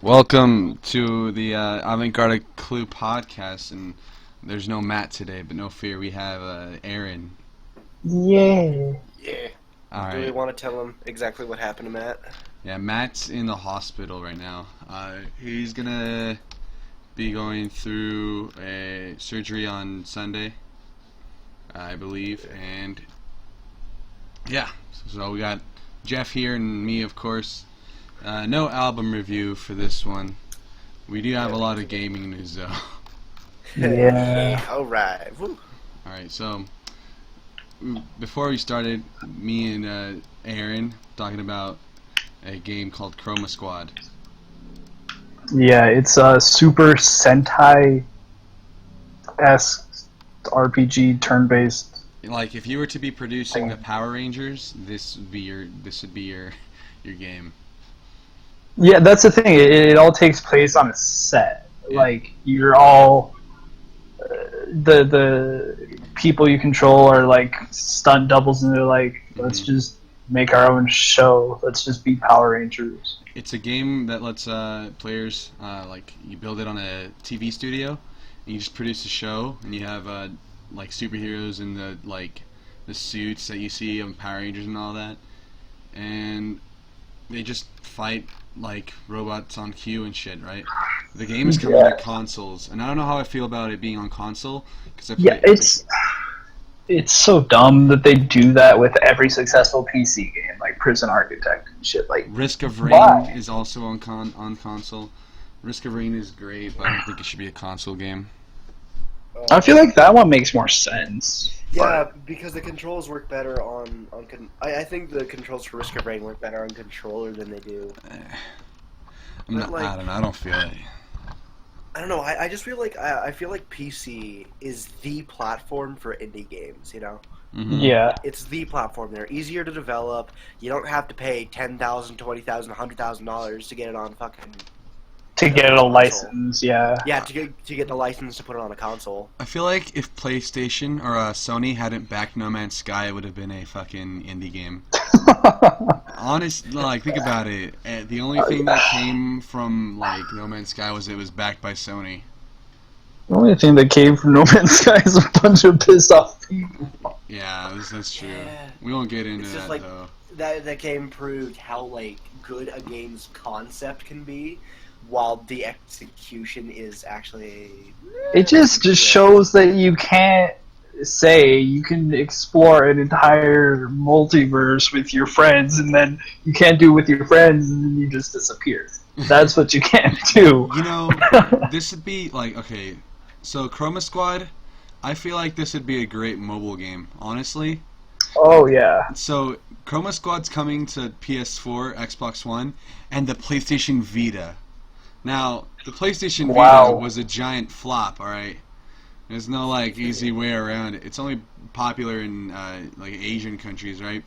Welcome to the Avant Garde Clue podcast, and there's no Matt today, but no fear, we have Aaron. Yeah. Yeah. All Do we right. want to tell him exactly what happened to Matt? Yeah, Matt's in the hospital right now. He's gonna be going through a surgery on Sunday, I believe, and yeah. So we got Jeff here and me, of course. No album review for this one. We do have a lot of gaming news, though. Yeah. Alright. Woo. Alright, so before we started, me and Aaron talking about a game called Chroma Squad. Yeah, it's a Super Sentai-esque RPG turn-based. Like, if you were to be producing the Power Rangers, this would be your game. Yeah, that's the thing. It all takes place on a set. Yeah. Like, you're all the people you control are like stunt doubles, and they're like, let's just make our own show. Let's just be Power Rangers. It's a game that lets players like you build it on a TV studio, and you just produce a show, and you have like superheroes in the suits that you see on Power Rangers and all that, and they just fight like robots on cue and shit, right? The game is coming to consoles, and I don't know how I feel about it being on console because It's so dumb that they do that with every successful PC game, like Prison Architect and shit. Like, Risk of Rain why? is also on console. Risk of Rain is great, but I don't think it should be a console game. I feel like that one makes more sense. Yeah, because the controls work better on I think the controls for Risk of Rain work better on controller than they do. I don't know. I don't feel it. I don't know. I just feel like I feel like PC is the platform for indie games. You know, Mm-hmm. Yeah. it's the platform. They're easier to develop. You don't have to pay $10,000, $20,000, $100,000 to get it on fucking. To get a license, yeah. Yeah, to get the license to put it on a console. I feel like if PlayStation or Sony hadn't backed No Man's Sky, it would have been a fucking indie game. Honest, like, think about it. The only thing that came from like No Man's Sky was it was backed by Sony. The only thing that came from No Man's Sky is a bunch of pissed off people. Yeah, that's true. Yeah. We won't get into It's just that like though. that game proved how like good a game's concept can be, while the execution is actually. It just shows that you can't say you can explore an entire multiverse with your friends, and then you can't do it with your friends, and then you just disappear. That's what you can't do. You know, this would be like, okay, so Chroma Squad, I feel like this would be a great mobile game, honestly. Oh, yeah. So Chroma Squad's coming to PS4, Xbox One, and the PlayStation Vita. Now, the PlayStation Vita was a giant flop, alright? There's no, like, easy way around it. It's only popular in, like, Asian countries, right?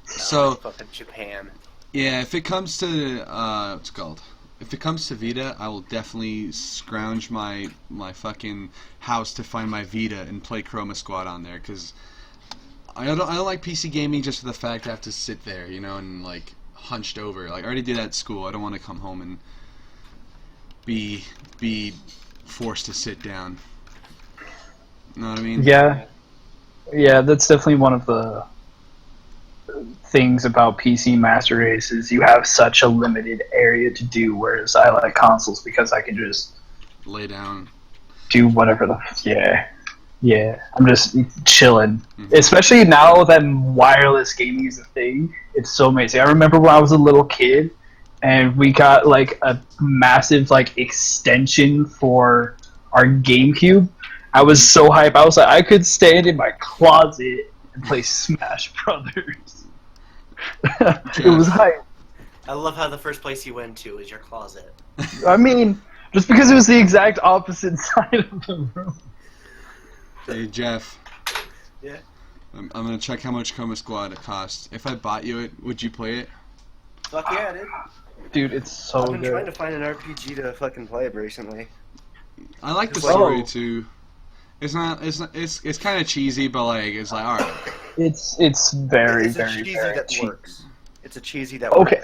So, fucking Japan. yeah, if it comes to, what's it called? If it comes to Vita, I will definitely scrounge my fucking house to find my Vita and play Chroma Squad on there, because I don't like PC gaming just for the fact I have to sit there, you know, and, like, hunched over. Like, I already did that at school. I don't want to come home and be forced to sit down. You know what I mean? Yeah. Yeah, that's definitely one of the things about PC Master Race is you have such a limited area to do, whereas I like consoles because I can just Lay down. do whatever the... Yeah. I'm just chilling. Mm-hmm. Especially now that wireless gaming is a thing, it's so amazing. I remember when I was a little kid, and we got like a massive like extension for our GameCube. I was so hyped. I was like, I could stand in my closet and play Smash Brothers. It was hype. I love how the first place you went to is your closet. I mean, just because it was the exact opposite side of the room. Hey, Jeff. Yeah. I'm gonna check how much Chroma Squad it costs. If I bought you it, would you play it? Fuck yeah, dude. Dude, it's so I've been good. trying to find an RPG to fucking play recently. I like the Just like- story too. It's kind of cheesy, but like it's like alright. It's very, It's a very, cheesy very that cheap. works. It's a cheesy that works. Okay.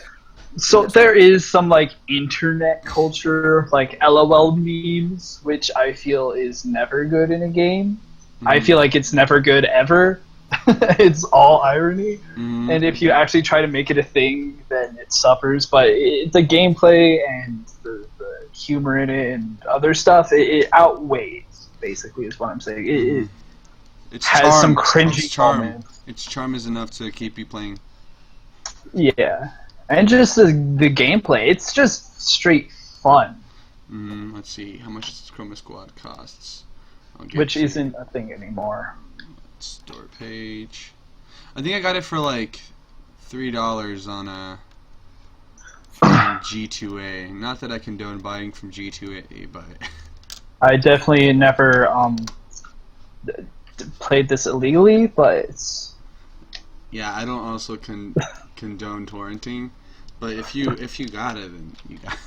So there is some like internet culture, like LOL memes, which I feel is never good in a game. I feel like it's never good ever. It's all irony, and if you actually try to make it a thing, then it suffers. But the gameplay and the humor in it and other stuff, it outweighs. Basically, is what I'm saying. It It's has charm. some cringy Its charm. moments. Its charm is enough to keep you playing. Yeah, and just the gameplay, it's just straight fun, Let's see how much does Chroma Squad costs. which isn't a thing anymore. Store page. I think I got it for like $3 on G2A. Not that I condone buying from G2A, but I definitely never played this illegally, but it's... yeah, I don't also condone torrenting. But if you got it, then you got it.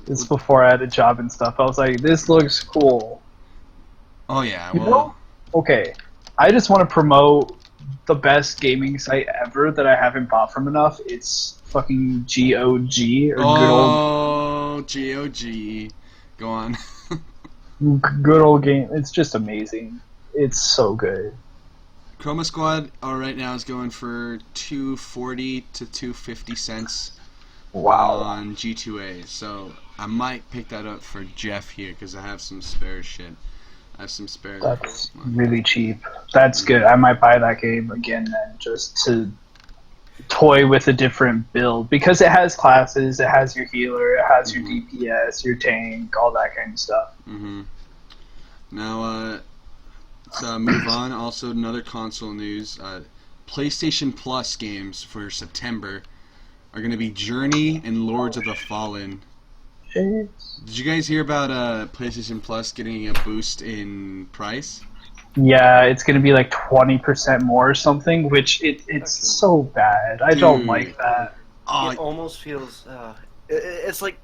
This is before I had a job and stuff. I was like, this looks cool. Oh yeah, You well. know? Okay, I just want to promote the best gaming site ever that I haven't bought from enough. It's fucking GOG, or GOG. Go on. good old game. It's just amazing. It's so good. Chroma Squad right now is going for $2.40 to $2.50 Wow. on G2A. So I might pick that up for Jeff here because I have some spare shit. I have some spare. That's really cheap. That's good. I might buy that game again then, just to toy with a different build, because it has classes, it has your healer, it has your DPS, your tank, all that kind of stuff. Now, let's move on. Also, another console news. PlayStation Plus games for September are going to be Journey and Lords of the Fallen. Did you guys hear about PlayStation Plus getting a boost in price? Yeah, it's going to be like 20% more or something, which it's so bad. I don't like that. It almost feels... it's like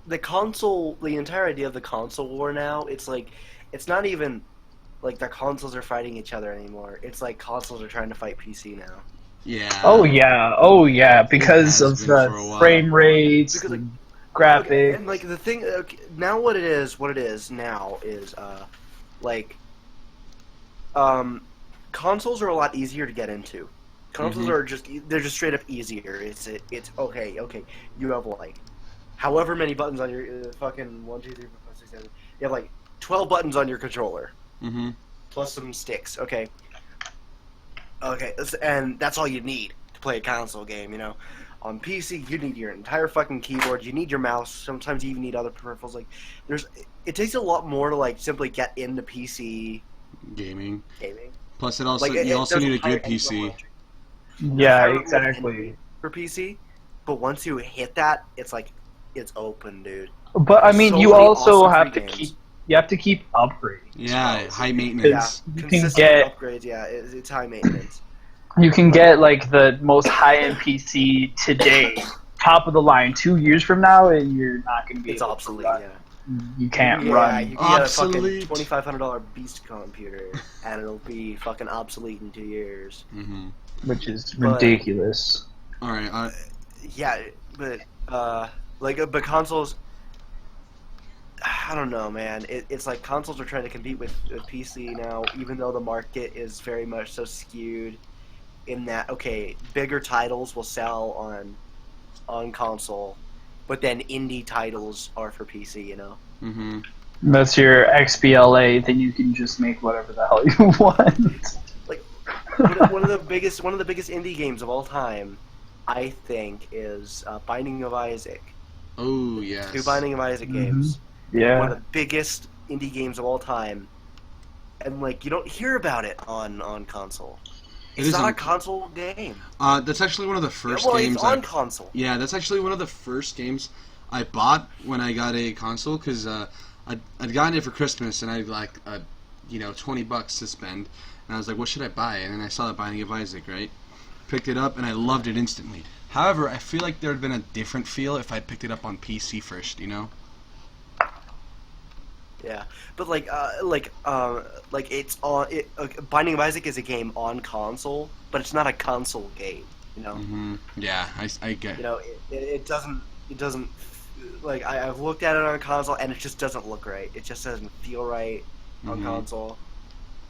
the console... The entire idea of the console war now, it's like... It's not even like the consoles are fighting each other anymore. It's like consoles are trying to fight PC now. Yeah. Oh yeah, because of the frame rates, because, like, graphics. Okay, and like the thing, now what it is now is consoles are a lot easier to get into. Consoles are they're just straight up easier. It's okay. You have like however many buttons on your fucking 1, 2, 3, 4, 5, 6, 7. You have like 12 buttons on your controller, plus some sticks. Okay, and that's all you need to play a console game. You know. On PC, you need your entire fucking keyboard. You need your mouse. Sometimes you even need other peripherals. Like, it takes a lot more to like simply get into PC gaming. Plus, you like, also need a good PC. Yeah, exactly. For PC, but once you hit that, it's like it's open, dude. But I mean, you also have to keep upgrading. Yeah, high maintenance. You can get upgrades. Yeah, it's high maintenance. You can get like the most high-end PC today, top of the line. 2 years from now, and you're not going to be. It's obsolete. Yeah. You can't Yeah, run. you can obsolete. Get a fucking $2,500 beast computer, and it'll be fucking obsolete in 2 years. Which is ridiculous. All right. Yeah, but but consoles. I don't know, man. It's like consoles are trying to compete with PC now, even though the market is very much so skewed. In that, okay, bigger titles will sell on console, but then indie titles are for PC, you know? That's your XBLA, then you can just make whatever the hell you want. Like, one of the biggest indie games of all time, I think, is Binding of Isaac. Oh, yes. 2 Binding of Isaac games. Yeah. One of the biggest indie games of all time. And, like, you don't hear about it on console. It's not a console game. That's actually one of the first games. It's on console. Yeah, that's actually one of the first games I bought when I got a console, because I'd gotten it for Christmas and I had like $20 to spend, and I was like, what should I buy? And then I saw that Binding of Isaac, right? Picked it up and I loved it instantly. However, I feel like there had been a different feel if I picked it up on PC first, you know? Yeah, but it's on. Binding of Isaac is a game on console, but it's not a console game. You know, Yeah, I get. you know, it doesn't like I've looked at it on console and it just doesn't look right. It just doesn't feel right on console.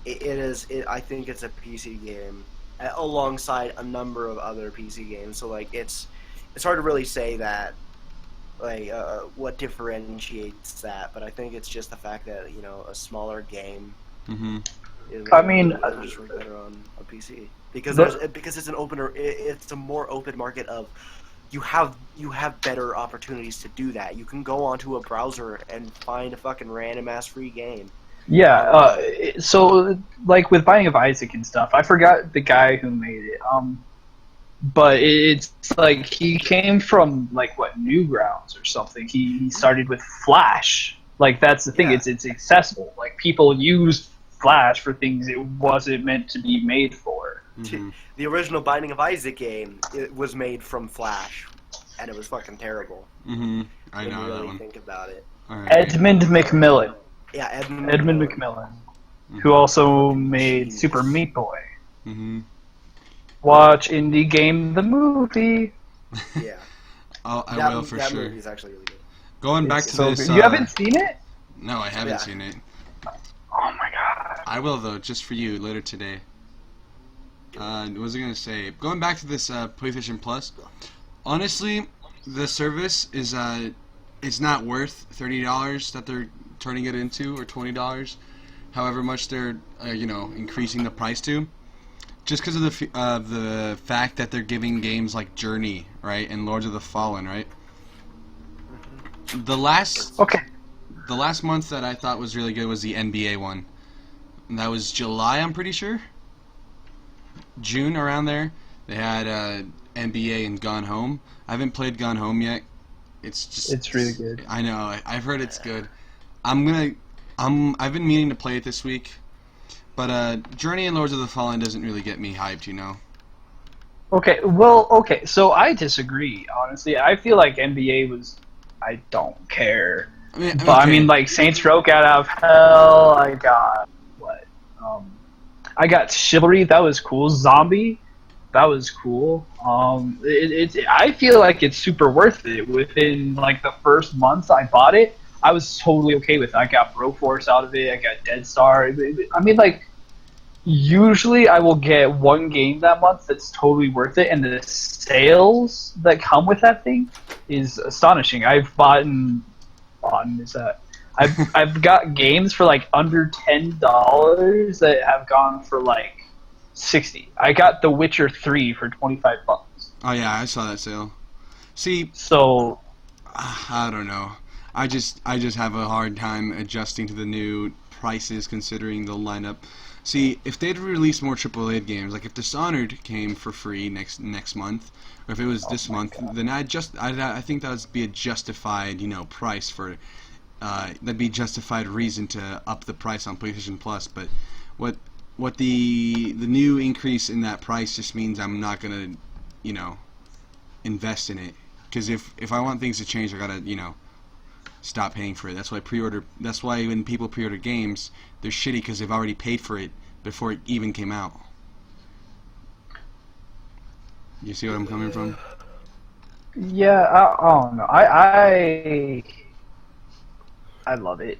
It is. I think it's a PC game alongside a number of other PC games. So like it's hard to really say that like what differentiates that, but I think it's just the fact that a smaller game is I mean, just work better on PC because because it's it's a more open market of you have better opportunities to do that. You can go onto a browser and find a fucking random ass free game. yeah. So like with Binding of Isaac and stuff, I forgot the guy who made it. But it's like he came from like what Newgrounds or something. He started with Flash. Like that's the thing. Yeah. It's accessible. Like people use Flash for things it wasn't meant to be made for. The original Binding of Isaac game, it was made from Flash, and it was fucking terrible. I when know you that really one. think about it. Right. Edmund McMillan. Yeah, Edmund McMillan, who also made Super Meat Boy. Watch Indie Game the movie. Yeah. Oh, I will for that sure. movie is actually really good. Going back to this. You haven't seen it? No, I haven't Yeah. seen it. Oh my god. I will though, just for you later today. What was I gonna say? Going back to this PlayStation Plus. Honestly, the service is it's not worth $30 that they're turning it into, or $20, however much they're increasing the price to. Just because of the fact that they're giving games like Journey, right, and Lords of the Fallen, right. The last month that I thought was really good was the NBA one. And that was July, I'm pretty sure. June, around there. They had NBA and Gone Home. I haven't played Gone Home yet. It's really good. I know. I've heard it's good. I've been meaning to play it this week. But Journey and Lords of the Fallen doesn't really get me hyped, Okay, so I disagree, honestly. I feel like NBA was... I don't care. I mean, like, Saints Row got out of hell, I got... What? I got Chivalry, that was cool. Zombie, that was cool. I feel like it's super worth it. Within, like, the first month I bought it, I was totally okay with it. I got Broforce out of it, I got Dead Star. I mean, like... Usually I will get one game that month that's totally worth it, and the sales that come with that thing is astonishing. I've got games for like under $10 that have gone for like $60. I got The Witcher 3 for $25. Oh yeah, I saw that sale. See, so I don't know. I just have a hard time adjusting to the new prices considering the lineup. See, if they'd released more AAA games, like if Dishonored came for free next month, or if it was this month, then I think that would be a justified, price for, that'd be a justified reason to up the price on PlayStation Plus. But what the new increase in that price just means I'm not gonna, invest in it. Because if I want things to change, I gotta, stop paying for it. That's why when people pre-order games, they're shitty because they've already paid for it before it even came out. You see what I'm coming from? yeah, I don't know. I love it.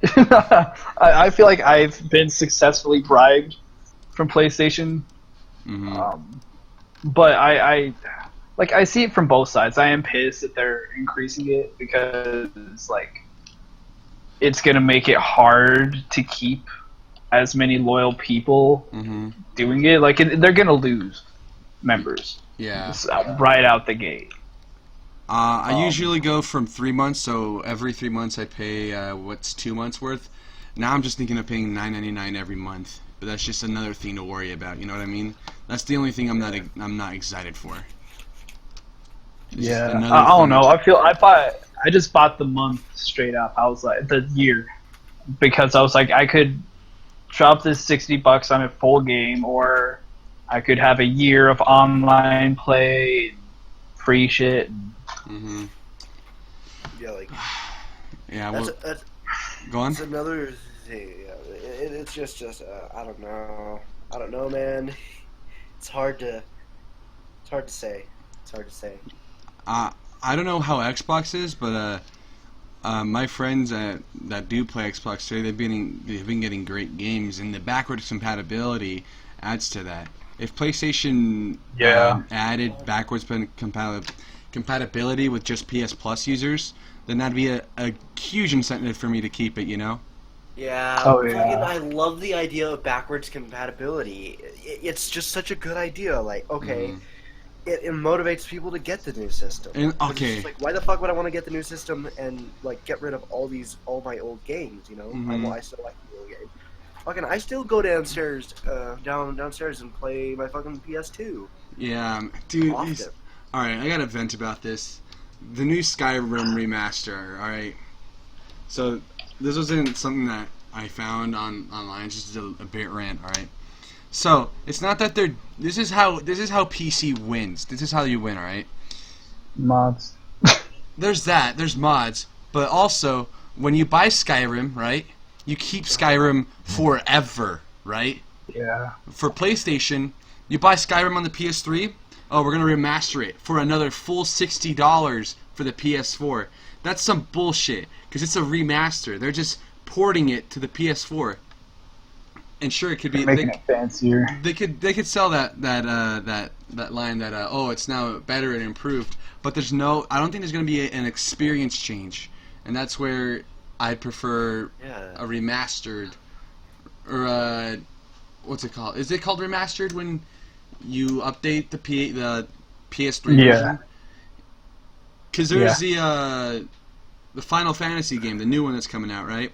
I feel like I've been successfully bribed from PlayStation. But I see it from both sides. I am pissed that they're increasing it because like it's gonna make it hard to keep as many loyal people doing it. Like they're gonna lose members. Yeah. Right out the gate. I usually go from 3 months, so every 3 months I pay what's 2 months worth. Now I'm just thinking of paying $9.99 every month, but that's just another thing to worry about. You know what I mean? That's the only thing I'm not excited for. It's I don't know. I just bought the month straight up. I was like the year because I was like I could drop this $60 on a full game, or I could have a year of online play, free shit. Yeah, like yeah. Well, go on. It's another thing. It's just I don't know, man. It's hard hard to say. It's hard to say. I don't know how Xbox is, but my friends that do play Xbox today, they've been getting great games, and the backwards compatibility adds to that. If PlayStation added backwards compatibility with just PS Plus users, then that'd be a huge incentive for me to keep it, you know? Yeah, Oh, yeah. fucking, I love the idea of backwards compatibility. It's just such a good idea. Like, okay, it motivates people to get the new system. And 'Cause okay, it's just like, why the fuck would I want to get the new system and like get rid of all my old games? You know, I still like the old games. Fucking, I still go downstairs, downstairs and play my fucking PS2. yeah, dude. Often. All right, I gotta vent about this. The new Skyrim remaster. All right, so this wasn't something that I found online. It's just a bit rant. All right. So it's not that they're. This is how PC wins. This is how you win. All right. Mods. There's that. There's mods, but also when you buy Skyrim, right? You keep Skyrim forever, right? Yeah. For PlayStation, you buy Skyrim on the PS3. Oh, we're gonna remaster it for another full $60 for the PS4. That's some bullshit, because it's a remaster. They're just porting it to the PS4. And sure, it could be making it fancier. They could sell that line that oh, it's now better and improved. But there's no. I don't think there's gonna be an experience change, and that's where I prefer a remastered or what's it called? Is it called remastered when you update the PS3 version? Because there's the Final Fantasy game, the new one that's coming out, right?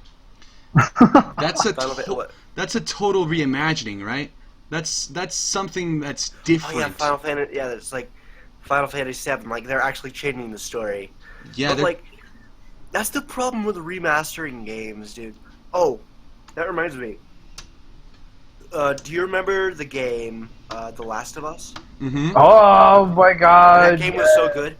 That's a total reimagining, right? That's something that's different. Oh yeah, Final Fantasy. Yeah, it's like Final Fantasy VII. Like they're actually changing the story. Yeah, but like that's the problem with remastering games, dude. Oh, that reminds me. Do you remember the game The Last of Us? Mm-hmm. Oh my god! That game was so good.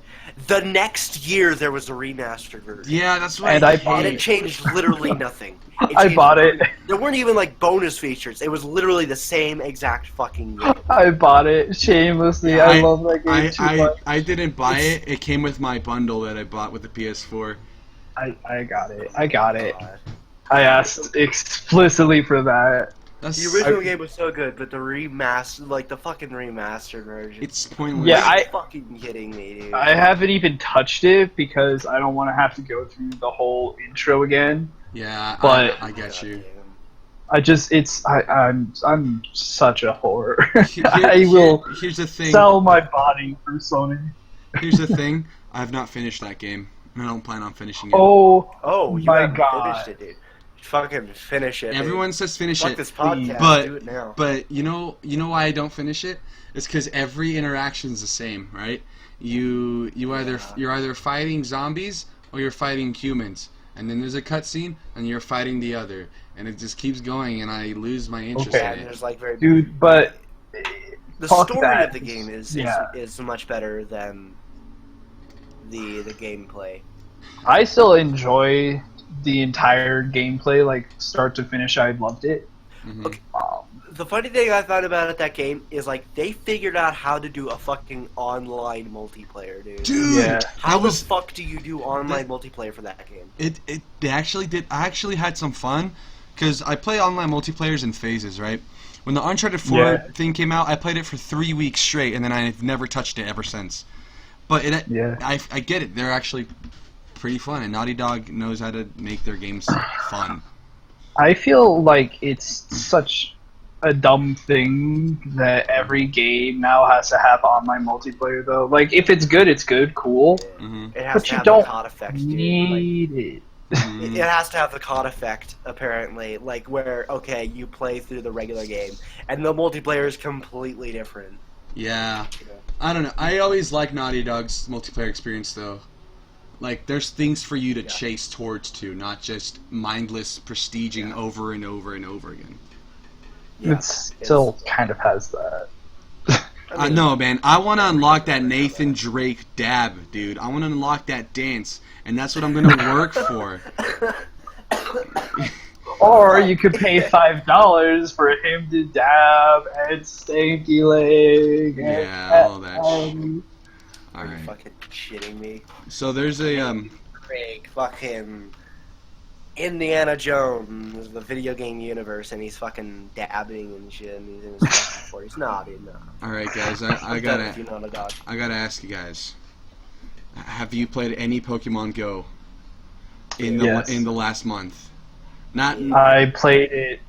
The next year there was a remastered version. Yeah, that's right. And I bought it changed literally nothing. I bought it. There weren't even like bonus features. It was literally the same exact fucking game. I bought it shamelessly. I love that game too much. I didn't buy it. It came with my bundle that I bought with the PS4. I got it. I asked explicitly for that. The original game was so good, but the remaster, like the fucking remastered version. It's pointless. Yeah, Are you fucking kidding me, dude? I haven't even touched it because I don't want to have to go through the whole intro again. Yeah, but I get you. I'm such a whore. I will here's the thing. sell my body for Sony. Here's the thing. I have not finished that game, and I don't plan on finishing it. Oh you my haven't god! finished it, dude. Fucking finish it. Everyone dude. says finish Fuck it, this podcast. but Do it now. but you know why I don't finish it? It's because every interaction is the same, right? You're either fighting zombies or you're fighting humans, and then there's a cutscene and you're fighting the other, and it just keeps going, and I lose my interest in it. There's like very Dude, but the fuck story that. of the game is much better than the gameplay. I still enjoy the entire gameplay, like start to finish. I loved it. Mm-hmm. Okay. The funny thing I found about that game is like they figured out how to do a fucking online multiplayer, dude. Dude, Yeah. How the fuck do you do online multiplayer for that game? They actually did. I actually had some fun because I play online multiplayers in phases, right? When the Uncharted 4 thing came out, I played it for 3 weeks straight, and then I've never touched it ever since. But I get it. They're actually pretty fun, and Naughty Dog knows how to make their games fun. I feel like it's such a dumb thing that every game now has to have online multiplayer, though. Like, if it's good, it's good, cool. Mm-hmm. It has But to you have don't the COD effect, dude. need it. Mm-hmm. It has to have the COD effect, apparently. Like, where, okay, you play through the regular game, and the multiplayer is completely different. Yeah. I don't know. I always like Naughty Dog's multiplayer experience, though. Like, there's things for you to chase towards, too, not just mindless prestiging over and over and over again. Yeah, it still kind of has that. I know, man. I want to unlock that Nathan Drake dab, dude. I want to unlock that dance, and that's what I'm going to work for. Or you could pay $5 for him to dab and stanky leg. Yeah, all that shit. Are you Alright. fucking shitting me? So there's a Craig, fucking Indiana Jones, the video game universe, and he's fucking dabbing and shit, and he's in his fucking 40s. Nah, dude, no. Alright guys, I I'm done with you, not a dog. gotta ask you guys. Have you played any Pokemon Go in the Yes. in the last month? Not I played it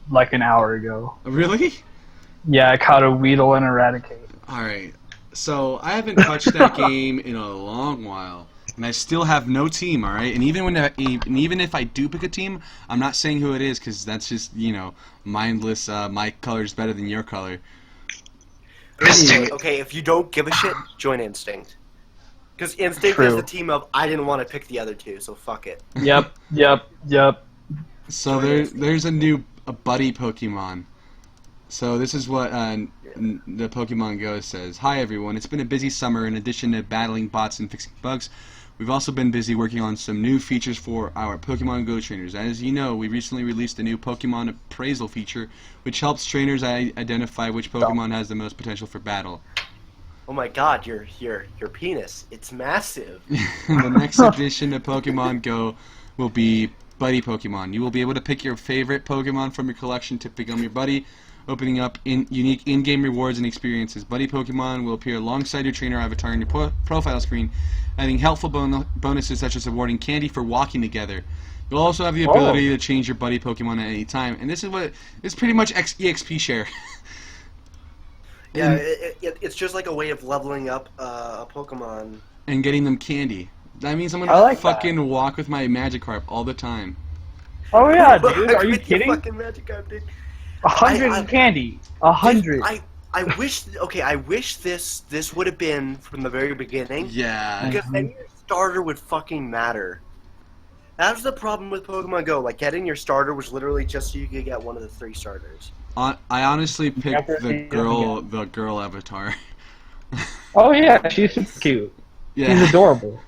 like an hour ago. really? Yeah, I caught a Weedle and Eradicate. Alright. So I haven't touched that game in a long while. And I still have no team, all right. And even if I do pick a team, I'm not saying who it is because that's just mindless. My color's better than your color. Okay, if you don't give a shit, join Instinct. Because Instinct is True. the team of I didn't want to pick the other two, so fuck it. Yep. So there's a buddy Pokemon. So this is what the Pokemon Go says. Hi everyone, it's been a busy summer. In addition to battling bots and fixing bugs, we've also been busy working on some new features for our Pokemon Go trainers. As you know, we recently released a new Pokemon appraisal feature, which helps trainers identify which Pokemon has the most potential for battle. Oh my god, your penis. It's massive. The next edition of Pokemon Go will be Buddy Pokemon. You will be able to pick your favorite Pokemon from your collection to become your buddy, opening up unique in-game rewards and experiences. Buddy Pokemon will appear alongside your trainer avatar on your profile screen, adding helpful bonuses such as awarding candy for walking together. You'll also have the ability to change your Buddy Pokemon at any time, and this is pretty much EXP share. Yeah, it's just like a way of leveling up a Pokemon. And getting them candy. That means I'm I gonna like fucking walk with my Magikarp all the time. Oh yeah, dude. Are you With your kidding? fucking Magikarp, dude. 100 I- in candy. 100. I wish. Okay, I wish this would have been from the very beginning. Yeah. Because then your starter would fucking matter. That was the problem with Pokemon Go. Like, getting your starter was literally just so you could get one of the 3 starters. I honestly picked Never the seen girl avatar. Oh yeah, she's super cute. She's Yeah. adorable.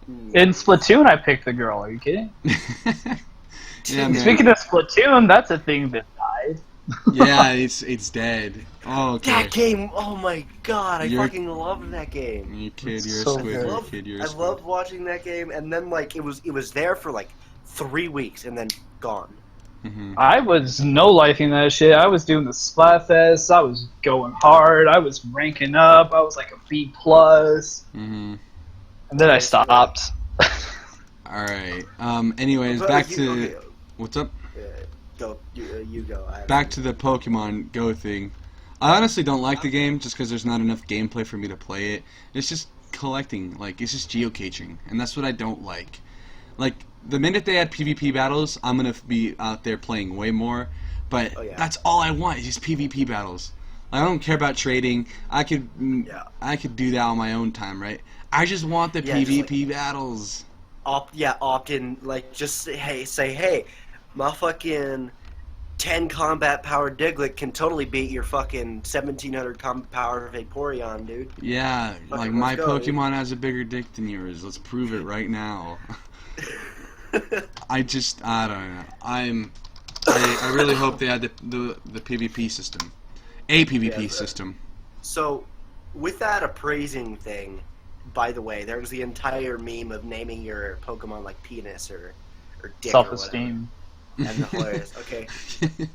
In Splatoon, I picked the girl. Are you kidding? Yeah, man. Speaking of Splatoon, that's a thing that died. Yeah, it's dead. Oh, okay. That game, oh my god, I You're- fucking loved that game. You kid, you're So a squid. good. You kid, you're a I squid. loved watching that game, and then like it was there for like 3 weeks, and then gone. Mhm. I was no-lifing that shit. I was doing the Splatfest. I was going hard. I was ranking up. I was like a B+. Mhm. And then I stopped. All right. Anyways, But, back like, to okay, what's up. go, you go. Back to the Pokemon Go thing. I honestly don't like the game just because there's not enough gameplay for me to play it. It's just collecting, like it's just geocaching, and that's what I don't like. Like the minute they add PvP battles, I'm gonna be out there playing way more. But Oh, yeah. that's all I want is just PvP battles. I don't care about trading. I could do that on my own time, right? I just want the Yeah, just PvP battles. Opt in. Like, just say, hey, my fucking 10 combat powered Diglett can totally beat your fucking 1700 combat power Vaporeon, dude. Yeah, like Fucking my let's go, dude. Pokemon has a bigger dick than yours. Let's prove it right now. I don't know. I really hope they add the PvP system. A PvP Yeah, system. So, with that appraising thing, by the way, there was the entire meme of naming your Pokemon like penis or dick Self-esteem. or whatever. And the hilarious.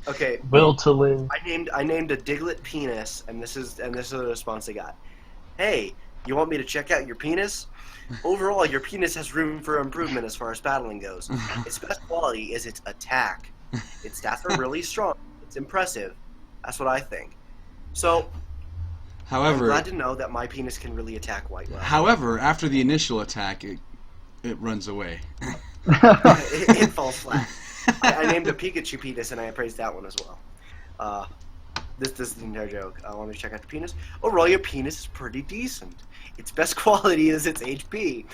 Okay. Will to live. I named a Diglett penis, and this is the response I got. Hey, you want me to check out your penis? Overall, your penis has room for improvement as far as battling goes. Its best quality is its attack. Its stats are really strong. It's impressive. That's what I think. So, I'm However, glad to know that my penis can really attack quite well. however, after the initial attack, it runs away. it falls flat. I named a Pikachu penis, and I appraised that one as well. This is the entire joke. I want me to check out the penis. Overall, your penis is pretty decent. Its best quality is its HP.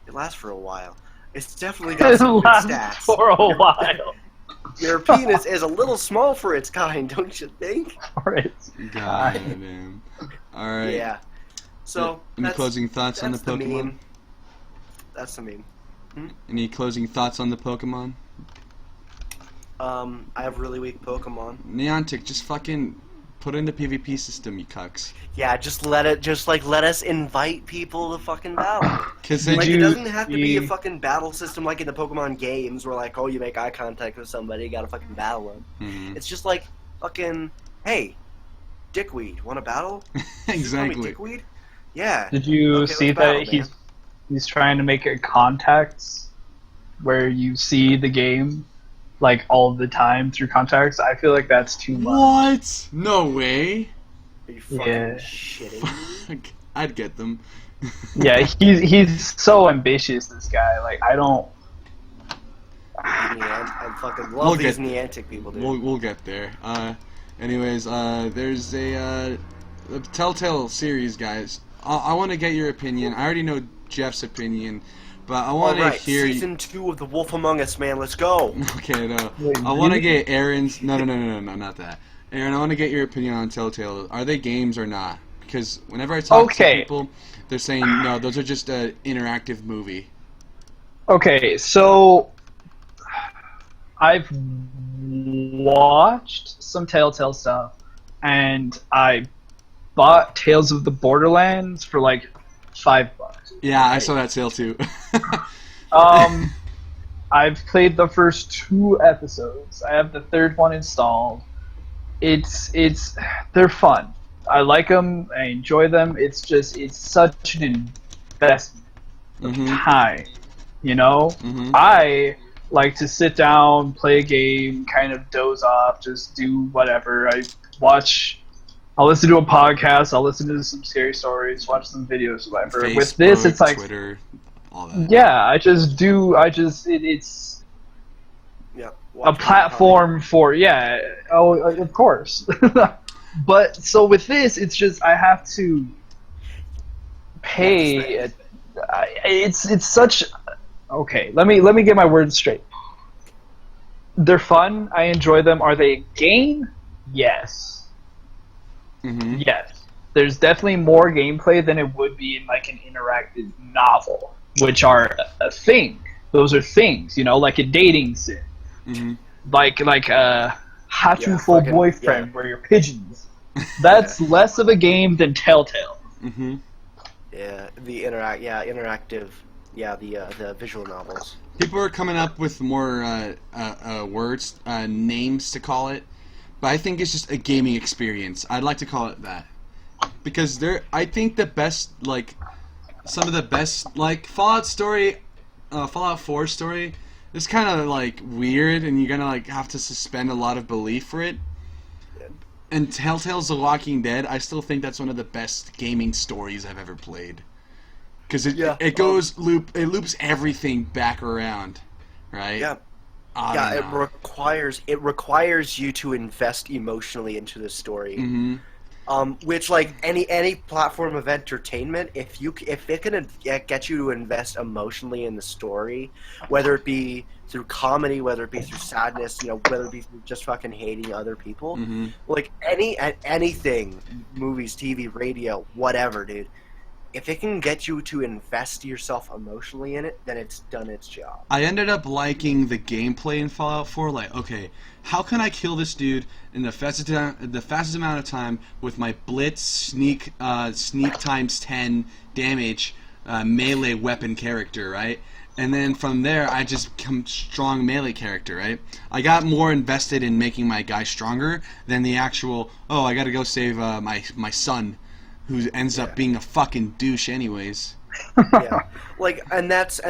It lasts for a while. It's definitely got some good stats. For a while. Your penis is a little small for its kind, don't you think? Alright. God damn. All right. Yeah. So, Any closing thoughts on the that's Pokemon? meme. That's the meme. Any closing thoughts on the Pokemon? I have really weak Pokemon. Neontic, just fucking put in the PvP system, you cucks. Yeah, just let us invite people to fucking battle. Cause Did Like, you it doesn't have to be a see- fucking battle system like in the Pokemon games where, like, oh, you make eye contact with somebody, you gotta fucking battle them. Mhm. It's just like, fucking, hey, Dickweed, wanna battle? Did you call me Exactly. Dickweed? Yeah. Did you Okay, see let's battle, that man. he's trying to make it contacts where you see the game like all the time through contacts? I feel like that's too much. What? No way. Are you fucking Yeah. shitting me? Fuck. I'd get them. Yeah, he's so ambitious. This guy, like, I don't. I fucking love We'll these get- Niantic people, dude. We'll get there. Anyways, there's a Telltale series, guys. I want to get your opinion. I already know Jeff's opinion, but I want to Alright, hear. season 2 of The Wolf Among Us, man, let's go! Okay, no. Wait, I want to really? get Aaron's. No, not that. Aaron, I want to get your opinion on Telltale. Are they games or not? Because whenever I talk to Okay. people, they're saying no. Those are just an interactive movie. Okay, so I've watched some Telltale stuff, and I bought Tales of the Borderlands for like $5. Yeah, I saw that sale too. I've played the first 2 episodes. I have the 3rd one installed. They're fun. I like them. I enjoy them. It's such an investment of Mhm. time. You know, Mhm. I like to sit down, play a game, kind of doze off, just do whatever. I'll listen to a podcast. I'll listen to some scary stories, watch some videos, whatever. With this, Facebook, it's like, Twitter, all that. yeah, it's Yeah, a watch platform for, yeah, oh, of course. But so with this, it's just I have to pay. It's such. Okay, let me get my words straight. They're fun. I enjoy them. Are they a game? Yes. Mhm. Yes. There's definitely more gameplay than it would be in like an interactive novel, which are a thing. Those are things, you know, like a dating sim, Mhm. like a hatuful fucking- boyfriend where you're pigeons. That's less of a game than Telltale. Mhm. Yeah, interactive. Yeah, the visual novels. People are coming up with more words, names to call it, but I think it's just a gaming experience. I'd like to call it that because I think the best, like, some of the best, like Fallout 4 story, is kind of like weird, and you're gonna like have to suspend a lot of belief for it. And Telltale's The Walking Dead, I still think that's one of the best gaming stories I've ever played. Because it loops everything back around, right? Yeah. I Yeah, don't know. it requires you to invest emotionally into the story. Mhm. Which, like any platform of entertainment, if it can get you to invest emotionally in the story, whether it be through comedy, whether it be through sadness, you know, whether it be through just fucking hating other people, Mhm. like anything, movies, TV, radio, whatever, dude. If it can get you to invest yourself emotionally in it, then it's done its job. I ended up liking the gameplay in Fallout 4. Like, okay, how can I kill this dude in the fastest amount of time with my blitz, sneak times 10 damage, melee weapon character, right? And then from there, I just become strong melee character, right? I got more invested in making my guy stronger than the actual. Oh, I got to go save my son, who ends up being a fucking douche, anyways. Yeah, like, and that's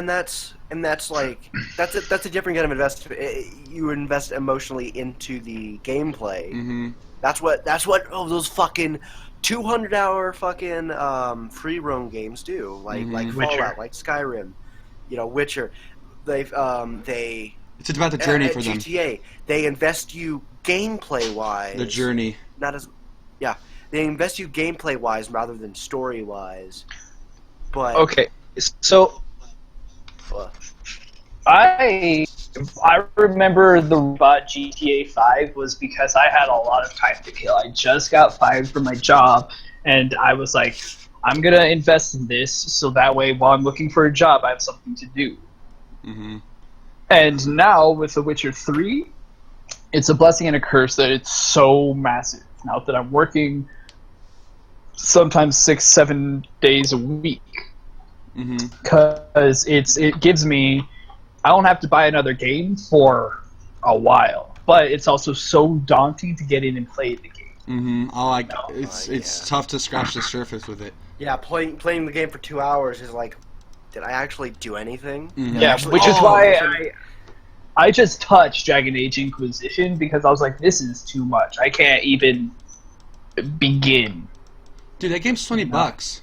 like that's a different kind of investment. You invest emotionally into the gameplay. Mm-hmm. That's what those fucking 200-hour fucking free roam games do. Like Mhm. Fallout, Witcher. like Skyrim, you know, Witcher. They It's about the journey for them. GTA. They invest you gameplay wise. The journey. Not as, yeah. They invest you gameplay wise rather than story wise. But Okay, so uh, I remember the bought GTA 5 was because I had a lot of time to kill. I just got fired from my job, and I was like, I'm gonna invest in this so that way while I'm looking for a job, I have something to do. Mm-hmm. And now with The Witcher 3, it's a blessing and a curse that it's so massive. Now that I'm working sometimes 6-7 days a week, because it gives me, I don't have to buy another game for a while, but it's also so daunting to get in and play the game. It's tough to scratch the surface with it. Yeah, playing the game for 2 hours is like, did I actually do anything? Yeah, which is why I just touched Dragon Age Inquisition, because I was like, this is too much. I can't even begin. Dude, that game's $20.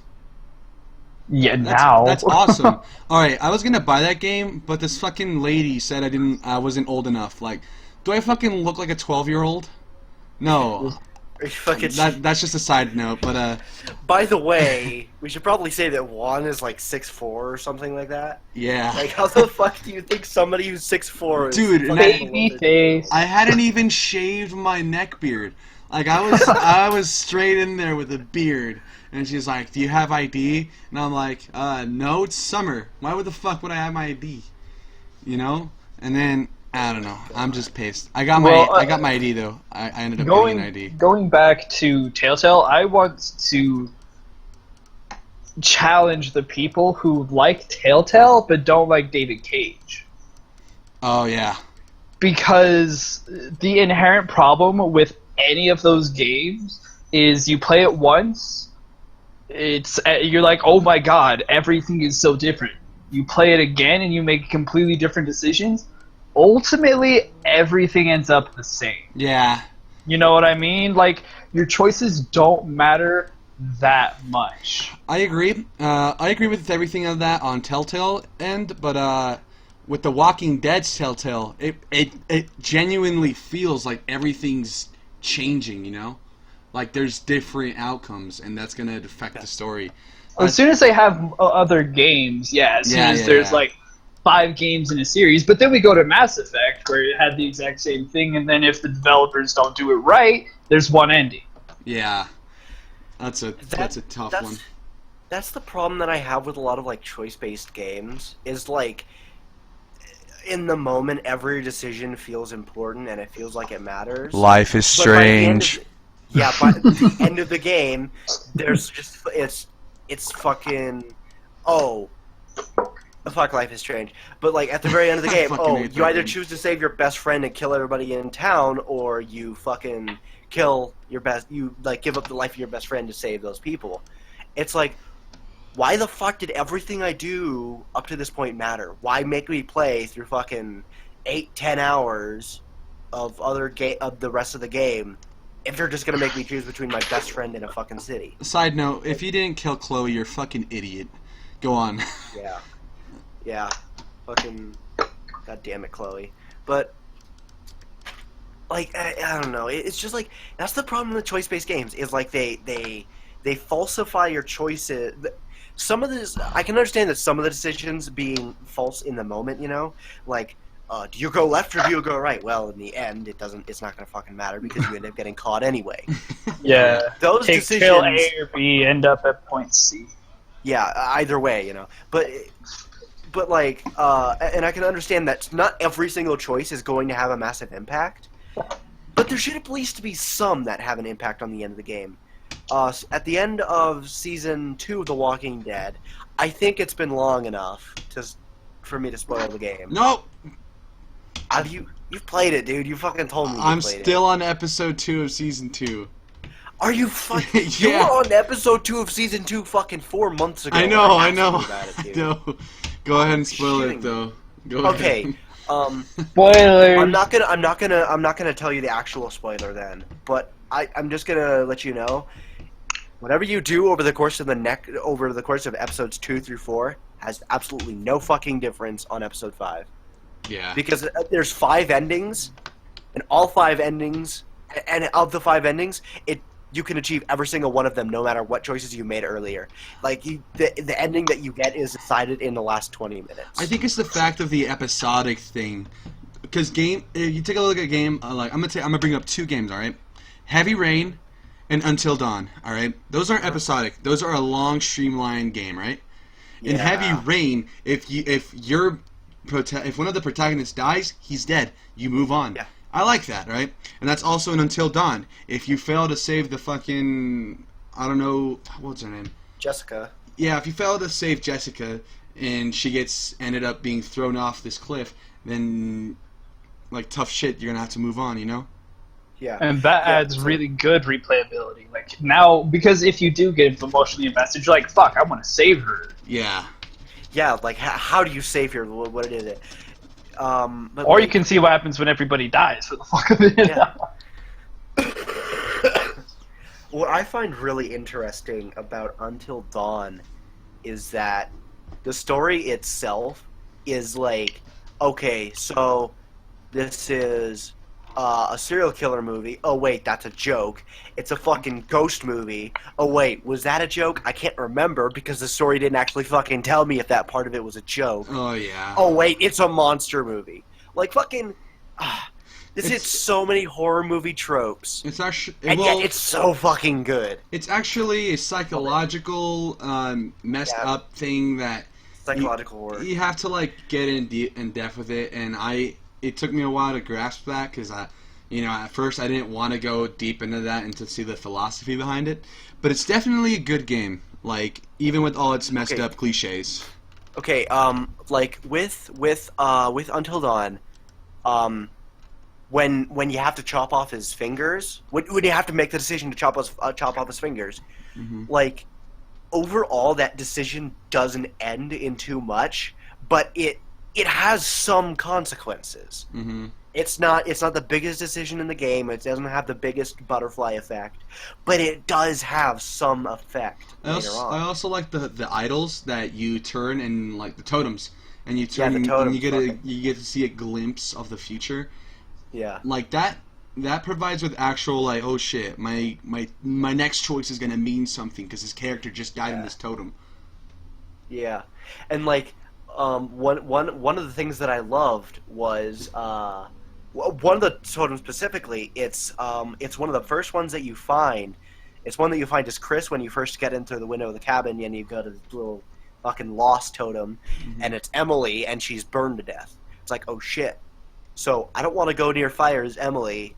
Yeah, now. That's awesome. Alright, I was gonna buy that game, but this fucking lady said I wasn't old enough. Like, do I fucking look like a 12-year-old? No. That's just a side note, but By the way, we should probably say that Juan is like 6'4" or something like that. yeah. Like, how the fuck do you think somebody who's 6'4" is? Dude, baby face. I hadn't even shaved my neck beard. Like, I was straight in there with a beard. And she's like, "Do you have ID?" And I'm like, "No, it's summer. Why would I have my ID?" You know? And then I don't know. I'm just pissed. I got my ID though. I ended up getting an ID. Going back to Telltale, I want to challenge the people who like Telltale but don't like David Cage. Oh yeah. Because the inherent problem with any of those games is you play it once, you're like, oh my god, everything is so different. You play it again and you make completely different decisions. Ultimately, everything ends up the same. Yeah. You know what I mean? Like, your choices don't matter that much. I agree. I agree with everything of that on Telltale end, but with The Walking Dead's Telltale, it genuinely feels like everything's changing, you know? Like, there's different outcomes, and that's going to affect the story. As soon as they have other games, as soon as there's like 5 games in a series, but then we go to Mass Effect, where it had the exact same thing, and then if the developers don't do it right, there's one ending. Yeah. That's a tough one. That's the problem that I have with a lot of, like, choice-based games, is, like, in the moment, every decision feels important, and it feels like it matters. Life is strange. By the end of the game, there's just, it's fucking, fuck, life is strange. But, like, at the very end of the game, you either choose to save your best friend and kill everybody in town, or you fucking kill your give up the life of your best friend to save those people. It's like, why the fuck did everything I do up to this point matter? Why make me play through fucking 8-10 hours of the rest of the game if you're just gonna make me choose between my best friend and a fucking city? Side note, if you didn't kill Chloe, you're a fucking idiot. Go on. Yeah. Fucking, god damn it, Chloe. But, like, I don't know. It's just like, that's the problem with choice-based games, is like they falsify your choices. Some of this, I can understand that some of the decisions being false in the moment, you know? Like, do you go left or do you go right? Well, in the end, it's not gonna fucking matter because you end up getting caught anyway. Yeah. Those Take decisions. Tail A or B, end up at point C. Yeah, either way, you know. But like, and I can understand that not every single choice is going to have a massive impact, but there should at least be some that have an impact on the end of the game. At the end of Season 2 of The Walking Dead, I think it's been long enough for me to spoil the game. Nope. You've played it, dude. You fucking told me you I'm played it. still on episode 2 of Season 2. Are you fucking... Yeah. You were on episode 2 of Season 2 fucking 4 months ago. I know. I know. Go ahead and spoil it, though. Go ahead. Spoilers. I'm not gonna tell you the actual spoiler then, but I'm just gonna let you know. Whatever you do over the course of episodes 2 through 4 has absolutely no fucking difference on episode 5. Yeah. Because there's 5 endings, and all 5 endings, and of the 5 endings, you can achieve every single one of them, no matter what choices you made earlier. Like, the ending that you get is decided in the last 20 minutes. I think it's the fact of the episodic thing, because you take a look at a game. Like, I'm gonna bring up 2 games. All right, Heavy Rain and Until Dawn. All right, those aren't episodic. Those are a long, streamlined game, right? In Heavy Rain, if one of the protagonists dies, he's dead. You move on. Yeah. I like that, right? And that's also in Until Dawn. If you fail to save the fucking, I don't know, what's her name? Jessica. Yeah, if you fail to save Jessica and she ended up being thrown off this cliff, then like tough shit, you're gonna have to move on, you know? Yeah. And that Yeah, adds so- really good replayability. Like now, because if you do get emotionally invested, you're like, "Fuck, I want to save her." Yeah. Yeah, like how do you save your what is it? But Or you like, can see what happens when everybody dies for the fuck of it. Yeah. What I find really interesting about Until Dawn is that the story itself is like, okay, so this is a serial killer movie. Oh wait, that's a joke. It's a fucking ghost movie. Oh wait, was that a joke? I can't remember because the story didn't actually fucking tell me if that part of it was a joke. Oh yeah. Oh wait, it's a monster movie. Like fucking, this hits It's- so many horror movie tropes, It's actually and well, yet it's so fucking good. it's actually a psychological messed Yeah. up thing that Psychological horror. you have to like get in depth with it, and it took me a while to grasp that because at first I didn't want to go deep into that and to see the philosophy behind it, but it's definitely a good game. Like even with all its messed Okay. up cliches. Okay, like with Until Dawn, when you have to chop off his fingers, when you have to make the decision to chop off his fingers, Mhm. like overall that decision doesn't end in too much, but it has some consequences. Mm-hmm. It's not the biggest decision in the game. It doesn't have the biggest butterfly effect, but it does have some effect I later also, on. I also like the idols that you turn and like the totems, and you Yeah, turn the and totems, you get okay. you get to see a glimpse of the future. Yeah. Like that provides with actual like, oh shit, my next choice is gonna mean something because his character just died in Yeah. this totem. Yeah, and like one of the things that I loved was one of the totems specifically. It's one of the first ones that you find. It's one that you find as Chris when you first get into the window of the cabin and you go to this little fucking lost totem, and it's Emily and she's burned to death. It's like, oh shit. So I don't want to go near fire as Emily.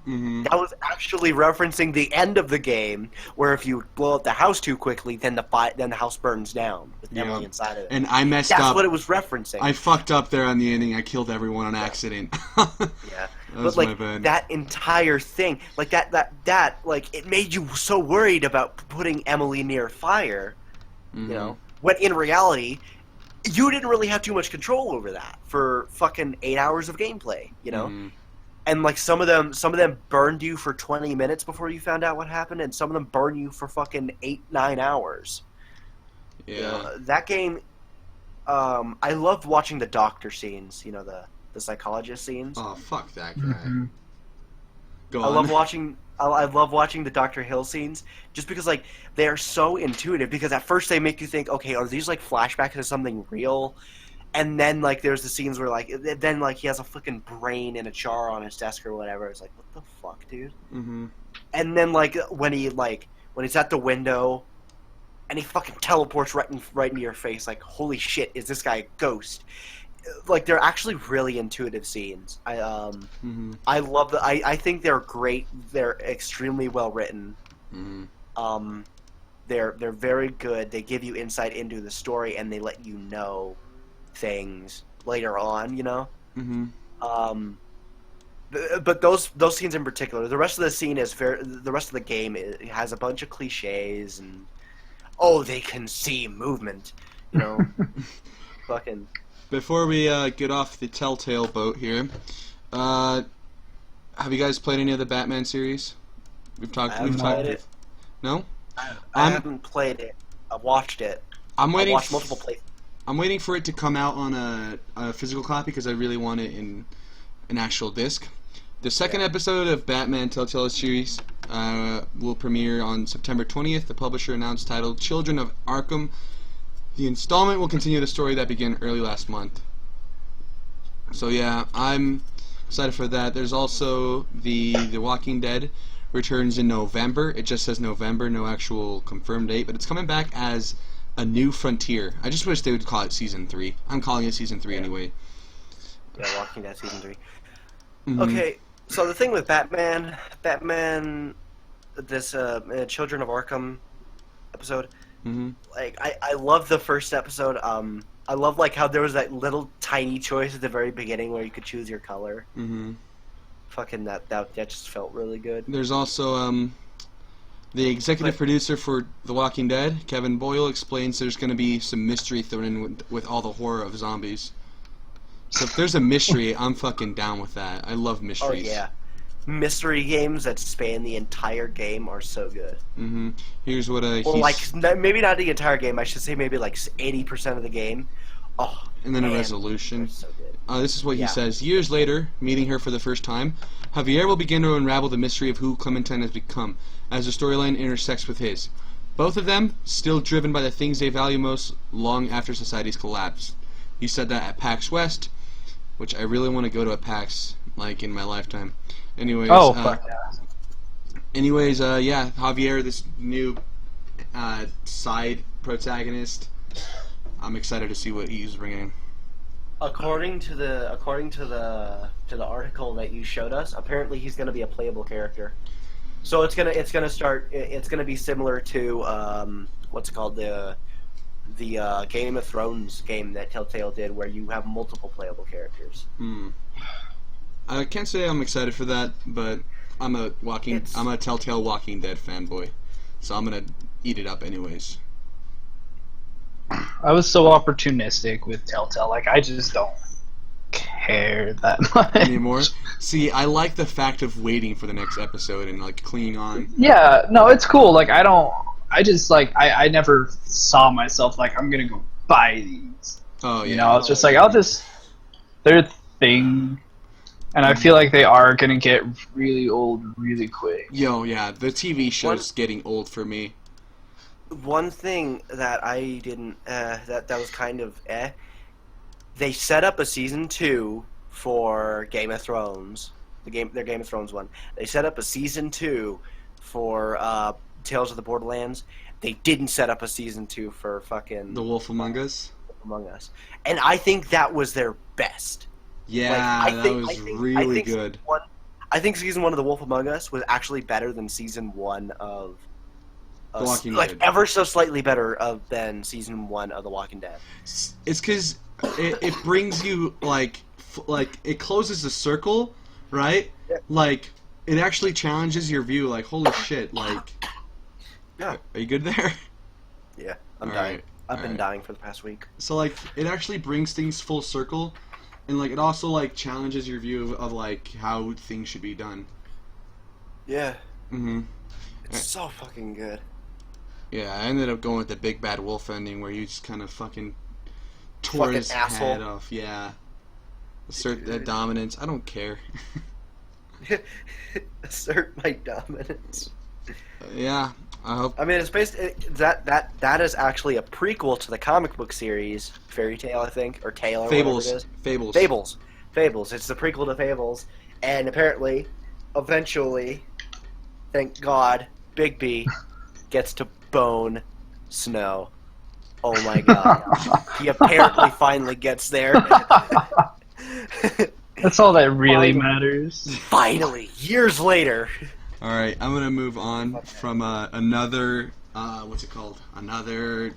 Mm-hmm. That was actually referencing the end of the game, where if you blow up the house too quickly, then the house burns down with Yeah. Emily inside of it. And I messed That's up. what it was referencing. I fucked up there on the ending. I killed everyone on accident. Yeah, That but was my like bad. that entire thing, like that, like it made you so worried about putting Emily near fire. Mhm. You know, when in reality, you didn't really have too much control over that for fucking 8 hours of gameplay. You know. Mhm. And like some of them burned you for 20 minutes before you found out what happened, and some of them burn you for fucking 8-9 hours. Yeah. You know, that game, I loved watching the doctor scenes. You know, the psychologist scenes. Oh fuck that guy. Mhm. Go I on. love watching. I love watching the Dr. Hill scenes just because like they are so intuitive. Because at first they make you think, okay, are these like flashbacks to something real? And then like there's the scenes where like then like he has a fucking brain in a jar on his desk or whatever. It's like, what the fuck, dude? Mm-hmm. And then like when he's at the window and he fucking teleports right into your face, like, holy shit, is this guy a ghost? Like they're actually really intuitive scenes. Mm-hmm. I love I think they're great. They're extremely well written. Mm-hmm. They're very good. They give you insight into the story and they let you know things later on, you know. Mm-hmm. But those scenes in particular, the rest of the game it has a bunch of cliches and they can see movement, you know. Fucking Before we get off the Telltale boat here, have you guys played any of the Batman series? We've I talked. haven't played it. No. I haven't played it. I've watched it. I'm I've waiting. watched multiple plays. I'm waiting for it to come out on a physical copy because I really want it in an actual disc. The second episode of Batman Telltale series will premiere on September 20th. The publisher announced titled Children of Arkham. The installment will continue the story that began early last month. So yeah, I'm excited for that. There's also the Walking Dead returns in November. It just says November, no actual confirmed date, but it's coming back as A New Frontier. I just wish they would call it Season 3. I'm calling it Season 3 Yeah. anyway. Yeah, Walking Dead season 3. Okay, so the thing with Batman, this Children of Arkham episode, like I love the first episode. I love like how there was that little tiny choice at the very beginning where you could choose your color. Fucking that just felt really good. There's also the executive producer for The Walking Dead, Kevin Boyle, explains there's going to be some mystery thrown in with all the horror of zombies. So if there's a mystery, I'm fucking down with that. I love mysteries. Oh yeah, mystery games that span the entire game are so good. Here's what maybe not the entire game. I should say maybe like 80% of the game. Oh, and then a resolution. So good. This is what he says. Years later, meeting her for the first time, Javier will begin to unravel the mystery of who Clementine has become, as the storyline intersects with his. Both of them still driven by the things they value most long after society's collapsed. He said that at PAX West, which I really want to go to a PAX, like, in my lifetime. Anyways, fuck yeah. Anyways, Javier, this new side protagonist, I'm excited to see what he's bringing. According to the article that you showed us, apparently he's going to be a playable character. So it's gonna be similar to what's it called, the Game of Thrones game that Telltale did, where you have multiple playable characters. I can't say I'm excited for that, but I'm a Telltale Walking Dead fanboy, so I'm gonna eat it up anyways. I was so opportunistic with Telltale, like I just don't care that much anymore. See, I like the fact of waiting for the next episode and like clinging on. Yeah, no, it's cool. Like I never saw myself like I'm gonna go buy these. Oh yeah. You know, it's just like they're a thing, and I feel like they are gonna get really old really quick. Yo, yeah, the TV show's getting old for me. One thing that I didn't that was kind of they set up a season 2 for Game of Thrones. Their Game of Thrones one. They set up a season 2 for Tales of the Borderlands. They didn't set up a season 2 for fucking The Wolf Among Us. And I think that was their best. Yeah, that was really good. I think season 1 of The Wolf Among Us was actually better than season 1 of The Walking Dead. Dead. Ever so slightly better than season 1 of The Walking Dead. It's because it brings you like it closes the circle, right? Yeah. Like it actually challenges your view. Like holy shit! Like, yeah, are you good there? Yeah, I'm dying. I've been dying for the past week. So like it actually brings things full circle, and like it also like challenges your view of like how things should be done. Yeah. It's so fucking good. Yeah, I ended up going with the big bad wolf ending where you just kind of fucking tore his head off. Yeah. Assert that dominance. I don't care. Assert my dominance. Yeah, I hope. I mean, it's based that is actually a prequel to the comic book series Fairy Tale, I think, or Tale, or Fables. whatever it is. Fables. Fables. It's the prequel to Fables, and apparently, eventually, thank God, Big B gets to bone Snow. Oh my God! He apparently finally gets there. That's all that really matters. Finally, years later. All right, I'm gonna move on from another another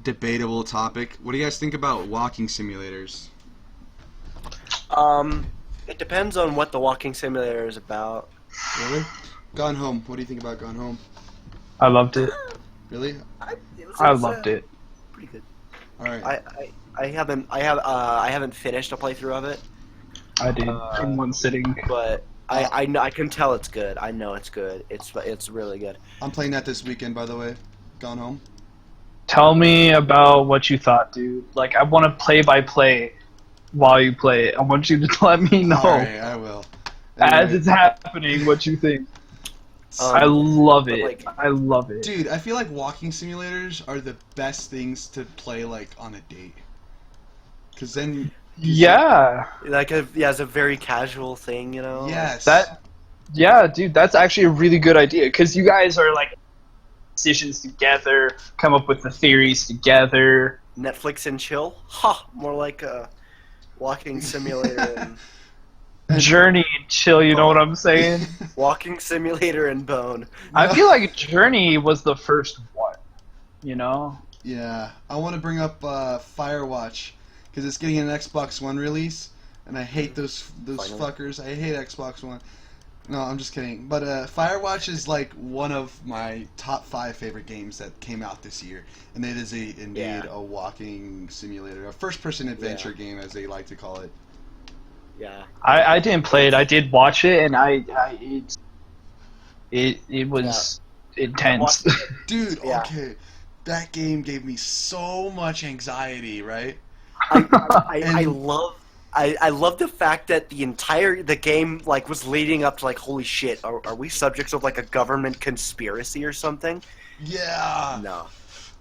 debatable topic. What do you guys think about walking simulators? It depends on what the walking simulator is about. Really? Gone Home. What do you think about Gone Home? I loved it. Really? I loved it. Pretty good. All right. I haven't finished a playthrough of it. I did in one sitting. But I can tell it's good. I know it's good. It's really good. I'm playing that this weekend, by the way. Gone Home. Tell me about what you thought, dude. Like, I want to play by play while you play it. I want you to let me know. Alright, I will. As it's happening, what you think. I love it. Like, I love it. Dude, I feel like walking simulators are the best things to play, like, on a date. Because then... Yeah. It's a very casual thing, you know? Yes. Yeah, dude, that's actually a really good idea. Because you guys are, like, decisions together, come up with the theories together. Netflix and chill? Ha! More like a walking simulator. Journey and chill, you know what I'm saying? Walking Simulator and Bone. I feel like Journey was the first one, you know? Yeah, I want to bring up Firewatch because it's getting an Xbox One release, and I hate those Finally. fuckers. I hate Xbox One. No, I'm just kidding. But Firewatch is like one of my top 5 favorite games that came out this year, and it is indeed a walking simulator, a first-person adventure game, as they like to call it. Yeah. I didn't play it. I did watch it, and it was intense. Dude, Yeah. okay, that game gave me so much anxiety, right? I love the fact that the game like was leading up to like, holy shit, are we subjects of like a government conspiracy or something? Yeah. No.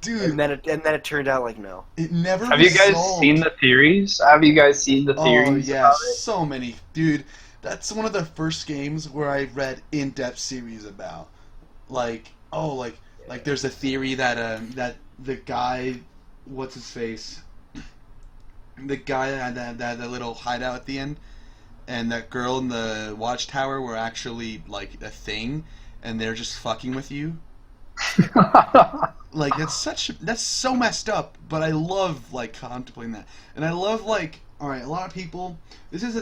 Dude. And then it turned out like no. It never Have you guys resolved. seen the theories? Have you guys seen the theories? Oh yeah, about it? so many, dude. That's one of the first games where I read in-depth series about, like there's a theory that that the guy, what's his face, the guy that had that little hideout at the end, and that girl in the watchtower were actually like a thing, and they're just fucking with you. Like that's so messed up, but I love like contemplating that, and I love like, all right, a lot of people. This is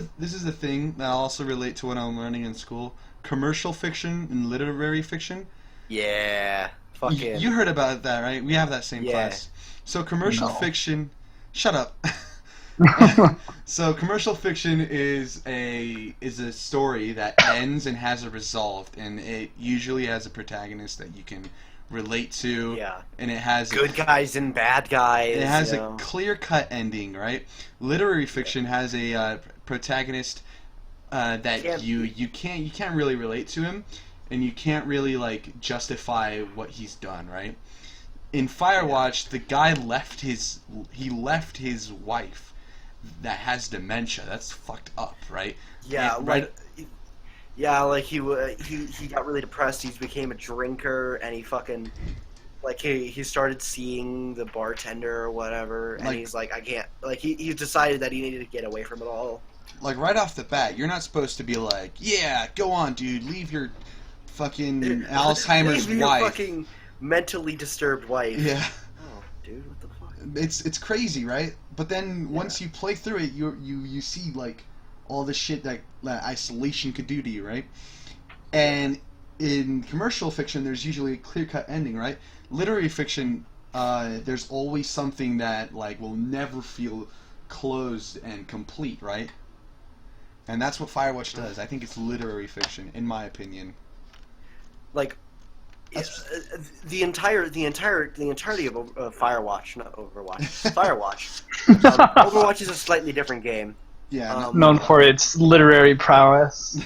a thing that I also relate to what I'm learning in school: commercial fiction and literary fiction. Yeah. Fucking. You heard about that, right? We have that same Yeah. class. So commercial No. fiction. Shut up. So commercial fiction is a story that ends and has a resolve, and it usually has a protagonist that you can relate to. Yeah. And it has Good guys and bad guys. it has you a know. clear-cut ending, right? Literary fiction has a protagonist that you can't really relate to him, and you can't really like justify what he's done, right? In Firewatch, the guy left his wife that has dementia. That's fucked up, right? Yeah, And- like, yeah, like he got really depressed. He became a drinker, and he fucking, like, he started seeing the bartender or whatever, and Like- he's like, I can't, like, he decided that he needed to get away from it all. like right off the bat, you're not supposed to be like, yeah, go on, dude, leave your fucking Alzheimer's Leave your wife. fucking mentally disturbed wife. Yeah. Oh, dude, what the fuck? It's crazy, right? But then once you play through it, you see like all the shit that isolation could do to you, right? And in commercial fiction, there's usually a clear-cut ending, right? Literary fiction, there's always something that like will never feel closed and complete, right? And that's what Firewatch does. I think it's literary fiction, in my opinion. Like, the entirety of Firewatch, not Overwatch. Firewatch. Overwatch is a slightly different game. Yeah. Known for its literary prowess,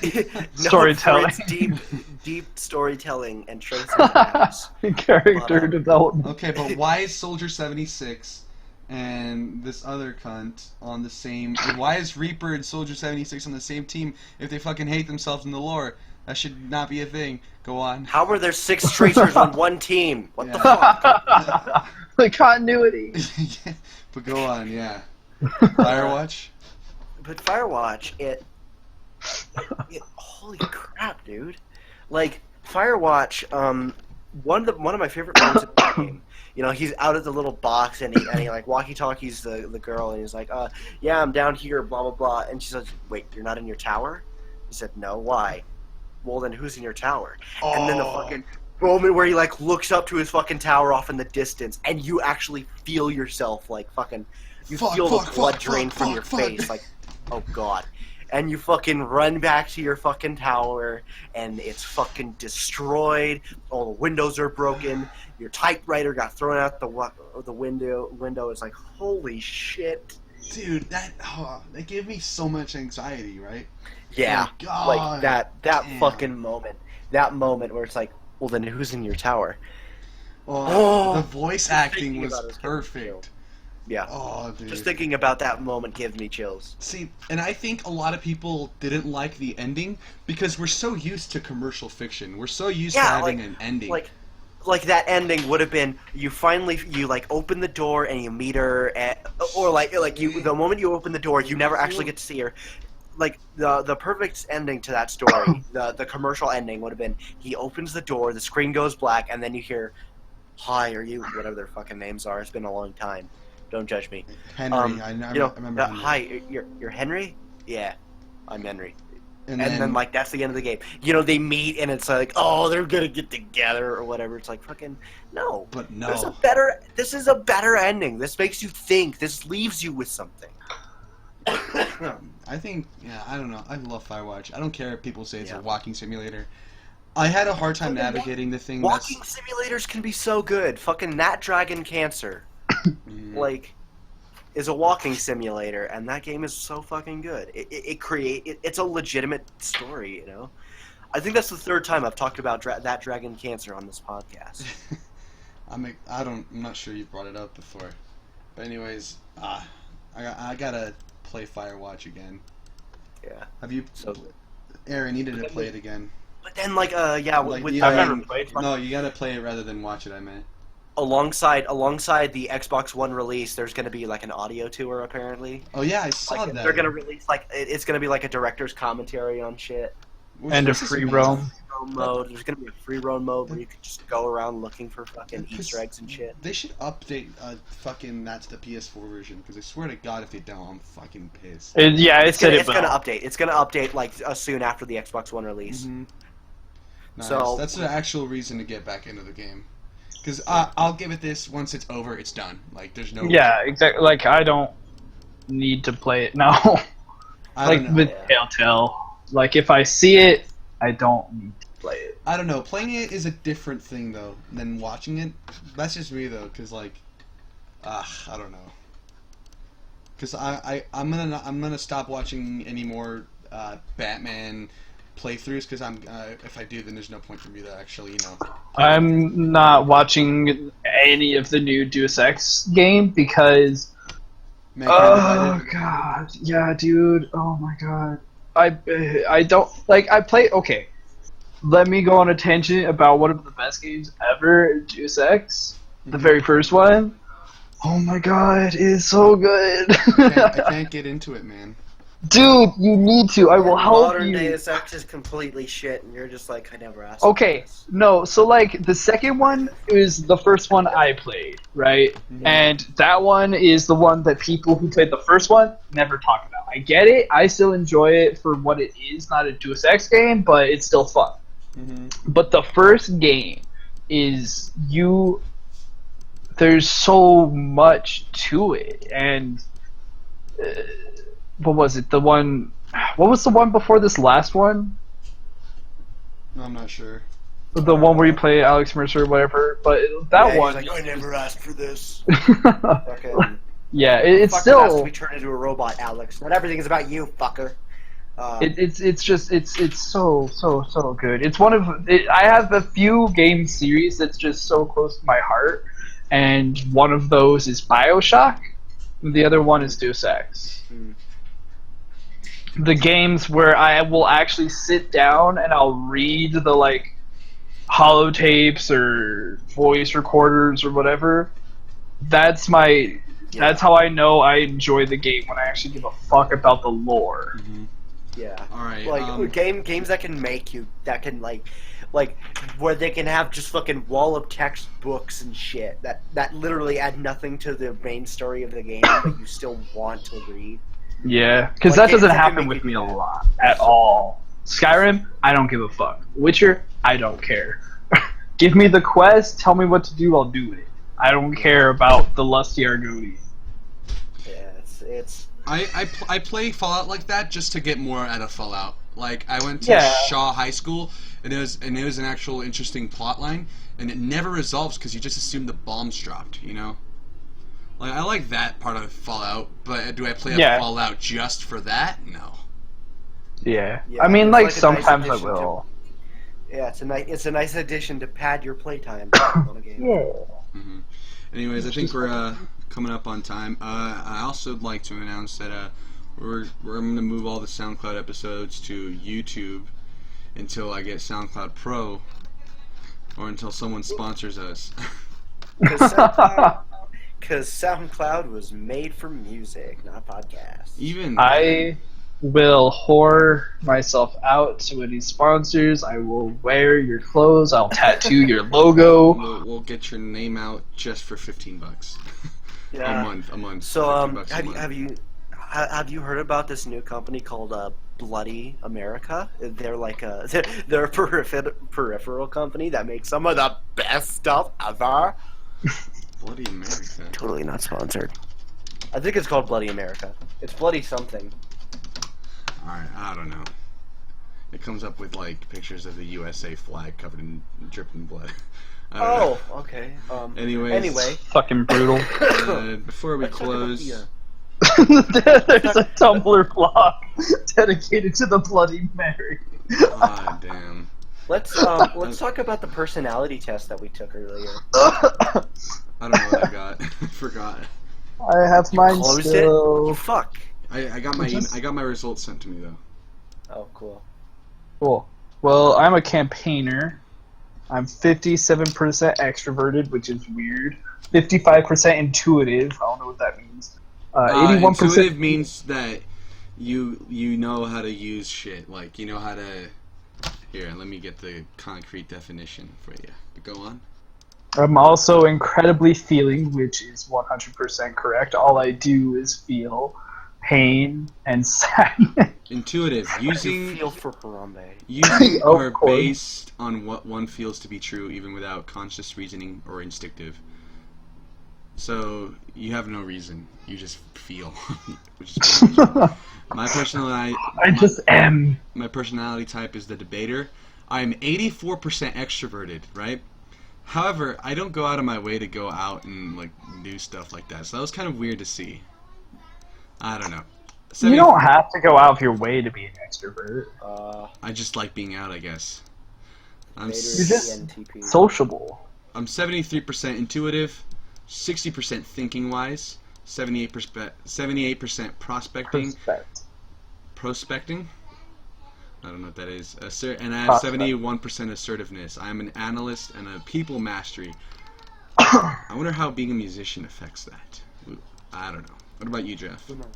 storytelling, Known for its deep storytelling and trace mechanics. character development. Okay, but why is Soldier 76 and this other cunt on the same... Why is Reaper and Soldier 76 on the same team if they fucking hate themselves in the lore? That should not be a thing. Go on. How were there 6 tracers on one team? What the Yeah. fuck? The continuity. Yeah, but go on, yeah. Firewatch? But Firewatch, it holy crap, dude! Like Firewatch, one of my favorite moments in the game. You know, he's out at the little box and he like walkie-talkies the girl and he's like, yeah, I'm down here, blah blah blah, and she's like, wait, you're not in your tower? He said, no, why? Well, then who's in your tower? And then the fucking moment where he like looks up to his fucking tower off in the distance, and you actually feel yourself like fucking, you feel the blood drain from your face, like, oh god. And you fucking run back to your fucking tower, and it's fucking destroyed. All the windows are broken. Your typewriter got thrown out the window. It's like, holy shit. Dude, that gave me so much anxiety, right? Yeah, Oh, God. like that Damn. fucking moment. That moment where it's like, well, then who's in your tower? Oh, the voice acting thinking was about it was perfect. Yeah. Oh, dude. Just thinking about that moment gives me chills. See, and I think a lot of people didn't like the ending because we're so used to commercial fiction. We're so used to having an ending. Like that ending would have been you like open the door and you meet her, or like you the moment you open the door you never actually get to see her. like the perfect ending to that story, the commercial ending would have been he opens the door, the screen goes black, and then you hear, "Hi, are you?" Whatever their fucking names are. It's been a long time. Don't judge me. Henry. I You know, remember Henry. hi, you're Henry? Yeah, I'm Henry. And then like that's the end of the game. You know, they meet and it's like, oh, they're gonna get together or whatever. It's like fucking no. But no. This is a better ending. This makes you think. This leaves you with something. I think, yeah, I don't know. I love Firewatch. I don't care if people say it's Yeah. a walking simulator. I had a hard time navigating the thing. Walking simulators can be so good. Fucking Nat Dragon Cancer, like, is a walking simulator, and that game is so fucking good. It's a legitimate story, you know. I think that's the third time I've talked about that Dragon Cancer on this podcast. I'm not sure you brought it up before, but anyways, I gotta play Firewatch again. Yeah. Have you? So, Aaron needed to play it again. but then like yeah, Like, with I've never played. No, you gotta play it rather than watch it. I meant. alongside the Xbox One release, there's going to be like an audio tour apparently. Oh yeah, I saw Like, that. they're going to release like it's going to be like a director's commentary on shit. And a free roam. Mode. There's going to be a free roam mode where you can just go around looking for fucking Yeah, 'cause Easter eggs and shit. They should update fucking that to the PS4 version, because I swear to God, if they don't, I'm fucking pissed. Yeah, it said it. It's going to update. It's going to update like soon after the Xbox One release. Mm-hmm. Nice. So- That's the actual reason to get back into the game. Because I'll give it this, once it's over, it's done. Like, there's no... Yeah, exactly. Like, I don't need to play it now. I Like don't know. with Telltale, like if I see it, I don't need to play it. I don't know. Playing it is a different thing, though, than watching it. That's just me, though, because, like... I don't know. Because I'm gonna stop watching any more Batman playthroughs, because if I do, then there's no point for me to actually, you know... I'm not watching any of the new Deus Ex game because... Man, Oh god, yeah, dude. Oh my god. I don't like. I play. Okay, let me go on a tangent about one of the best games ever, Deus Ex, the very first one. Oh my god, it is so good. I can't get into it, man. Dude, you need to. I will help Modern you. Deus Ex is completely shit, and you're just like, I never asked. Okay, no, so like the second one is the first one I played, right? Mhm. And that one is the one that people who played the first one never talk about. I get it, I still enjoy it for what it is, not a Deus Ex game, but it's still fun. Mm-hmm. But the first game is there's so much to it, and what was it? What was the one before this last one? I'm not sure. The one where you play Alex Mercer or whatever, but that Yeah, one. he's like, I never asked for this. Fucking, Yeah, it's fucking still. asked to be turned into a robot, Alex. Not everything is about you, fucker. It's so good. It's one of I have a few game series that's just so close to my heart, and one of those is BioShock. And the other one is Deus Ex. The games where I will actually sit down and I'll read the like holotapes or voice recorders or whatever. That's how I know I enjoy the game, when I actually give a fuck about the lore. Mm-hmm. Yeah. All right. Like games that can make you, that can like where they can have just fucking wall of textbooks and shit that literally add nothing to the main story of the game, but you still want to read. Yeah, because Like, that doesn't games that can happen make with you me a do that. lot at all. Skyrim, I don't give a fuck. Witcher, I don't care. Give me the quest, tell me what to do, I'll do it. I don't care about the lusty Argoni. Yeah, it's I play Fallout like that just to get more out of Fallout. Like, I went to Yeah. Shaw High School, and it was an actual interesting plot line, and it never resolves because you just assume the bombs dropped, you know? Like, I like that part of Fallout, but do I play Yeah. Fallout just for that? No. Yeah. Yeah, I mean, it's like, like a nice sometimes I addition to- will. yeah, it's a nice addition to pad your playtime on a game. Yeah. hmm Anyways, I think we're coming up on time. I also would like to announce that we're going to move all the SoundCloud episodes to YouTube until I get SoundCloud Pro, or until someone sponsors us. Because SoundCloud was made for music, not podcasts. Even I will whore myself out to any sponsors. I will wear your clothes. I'll tattoo your logo. We'll get your name out just for $15. Yeah. A month. So, 15 bucks a month. have you heard about this new company called Bloody America? They're like they're a peripheral company that makes some of the best stuff ever. Bloody America. Totally not sponsored. I think it's called Bloody America. It's bloody something. Alright, I don't know. It comes up with like pictures of the USA flag covered in dripping blood. I don't know. Okay. Anyway, Fucking brutal. before we close, There's a Tumblr blog dedicated to the Bloody Mary. god damn. Let's talk about the personality test that we took earlier. I don't know what I got. I forgot. I have mine Closed still. it? You fuck. I got my results sent to me though. Oh, cool. Cool. Well, I'm a campaigner. I'm 57% extroverted, which is weird. 55% intuitive. I don't know what that means. 81%. Intuitive means that you know how to use shit. Like you know how to. Here, let me get the concrete definition for you. Go on. I'm also incredibly feeling, which is 100% correct. All I do is feel pain and sadness. Intuitive. You Using feel for Harambe. Using Of are course. based on what one feels to be true, even without conscious reasoning or instinctive. So you have no reason; you just feel. Which is my personality. I just am. My personality type is the debater. I'm 84% extroverted, right? However, I don't go out of my way to go out and like do stuff like that. So that was kind of weird to see. I don't know. You don't have to go out of your way to be an extrovert. I just like being out, I guess. I'm Vader You're is just ENTP. sociable. I'm 73% intuitive, 60% thinking wise, 78% prospecting. Prospecting? I don't know what that is. And I have 71% assertiveness. I'm an analyst and a people mastery. I wonder how being a musician affects that. I don't know. What about you, Jeff? Who knows?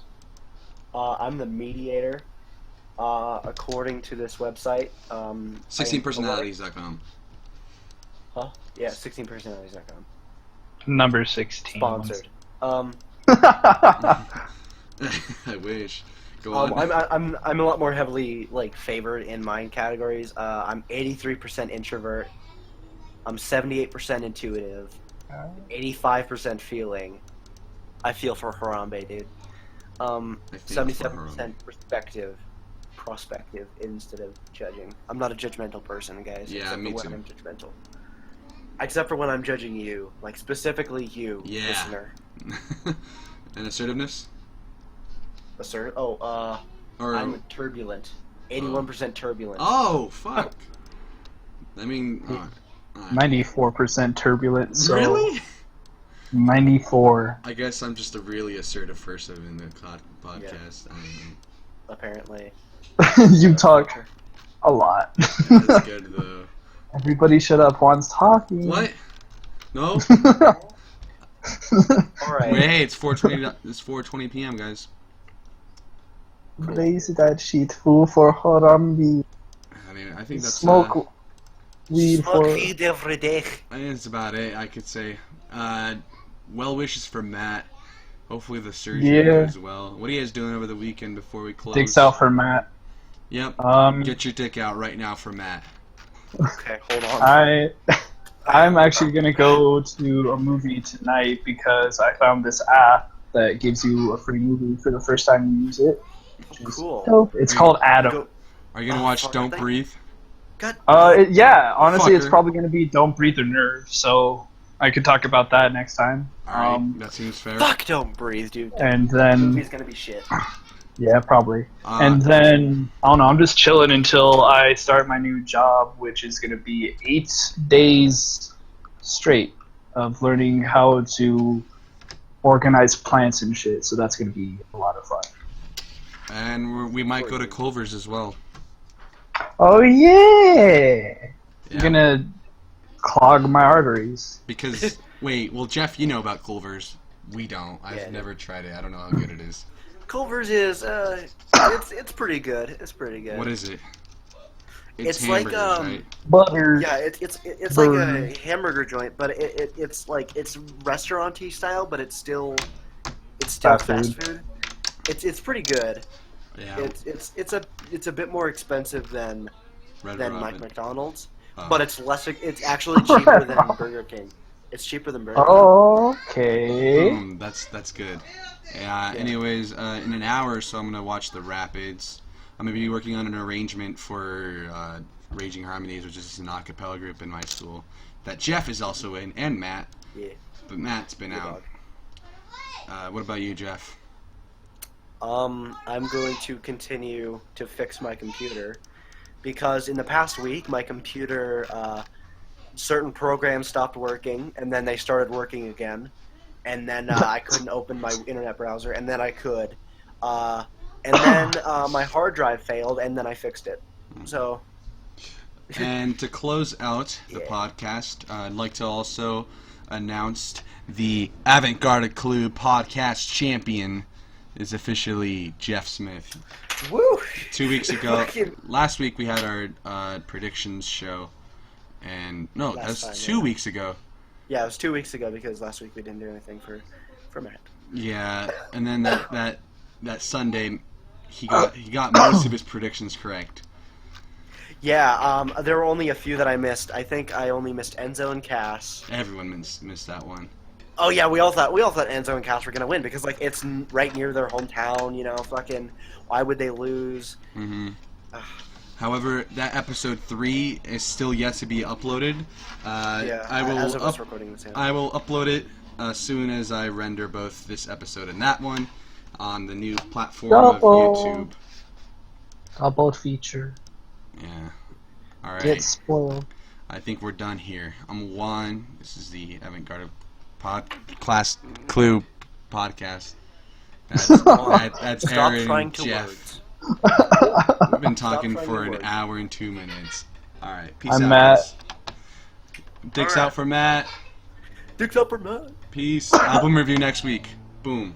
I'm the mediator. According to this website, 16personalities.com. Huh? Yeah, 16personalities.com. Number 16. Sponsored. I wish. Go on. I'm a lot more heavily like favored in mine categories. I'm 83% introvert. I'm 78% intuitive. 85% feeling. I feel for Harambe, dude. 77% prospective instead of judging. I'm not a judgmental person, guys. Yeah, except me for when too. I'm judgmental. Except for when I'm judging you, like specifically you, Yeah. listener. And assertiveness? Or I'm turbulent. 81% turbulent. oh fuck. I mean, 94% turbulent. So really? 94. I guess I'm just a really assertive person in the podcast. I mean, Apparently. You talk a lot. that's good though. Everybody shut up. Juan's talking. What? No? Alright. Hey, it's 4:20. It's 4:20 p.m. guys. Blaze that shit fool for Harambe. I mean, I think that's Smoke weed Smoke for. weed every day. I think that's about it. I could say. Well wishes for Matt. Hopefully the surgery goes well. What are you guys doing over the weekend before we close? Dicks out for Matt. Yep. Get your dick out right now for Matt. Okay, hold on. I'm actually gonna go to a movie tonight because I found this app that gives you a free movie for the first time you use it. Cool. Dope. It's called Adam. Go- Are you gonna watch fuck, Don't thank- Breathe? God. Yeah. Honestly, it's Fucker. probably gonna be Don't Breathe or Nerve. So I could talk about that next time. Alright, that seems fair. Fuck, don't breathe, dude. And The then movie's gonna be shit. yeah, probably. And then I don't know. I'm just chilling until I start my new job, which is gonna be 8 days straight of learning how to organize plants and shit. So that's gonna be a lot of fun. And we might go to Culver's as well. Oh yeah! Yeah. I'm gonna clog my arteries. Because wait, well Jeff, you know about Culver's. We don't. I've Yeah, never tried it. I don't know how good it is. Culver's is it's pretty good. It's pretty good. What is it? It's like, hamburgers, right? Butter. Yeah, it's like Burger. a hamburger joint, but it's like it's restaurant-y style, but it's still Fast fast food. food. It's pretty good. Yeah. It's a bit more expensive than Red Mike Robin. McDonald's, Oh. but it's less. It's actually cheaper than Burger King. It's cheaper than Burger King. Okay. Boom, that's good. Yeah. Anyways, in an hour or so, I'm gonna watch the Rapids. I'm gonna be working on an arrangement for Raging Harmonies, which is an a cappella group in my school that Jeff is also in, and Matt. Yeah. But Matt's been Good out. What about you, Jeff? I'm going to continue to fix my computer because in the past week my computer certain programs stopped working and then they started working again, and then I couldn't open my internet browser, and then I could, and then my hard drive failed, and then I fixed it. So. And to close out the Yeah. podcast, I'd like to also announce the Avant Garde Clue podcast champion is officially Jeff Smith. Woo! 2 weeks ago, Fucking- last week we had our predictions show, and no, that was Last time, 2 yeah. weeks ago. Yeah, it was 2 weeks ago because last week we didn't do anything for Matt. Yeah, and then that Sunday, he got most of his predictions correct. Yeah, there were only a few that I missed. I think I only missed Enzo and Cass. Everyone missed that one. Oh yeah, we all thought Enzo and Cass were gonna win because like it's right near their hometown. You know, fucking. Why would they lose? Mm-hmm. However, that episode 3 is still yet to be uploaded. Yeah, I will as of us recording this. Yeah. I will upload it as soon as I render both this episode and that one on the new platform of YouTube. Double feature. Yeah. All right. Get spoiled. I think we're done here. I'm Juan. This is the Avant Garde Class Clue podcast. That's Stop Aaron trying and to Jeff. words. We've been talking trying for to an words. hour and 2 minutes. All right. Peace I'm out. Matt. guys. Dicks All right. out for Matt. Dicks up or Matt? Peace. Album review next week. Boom.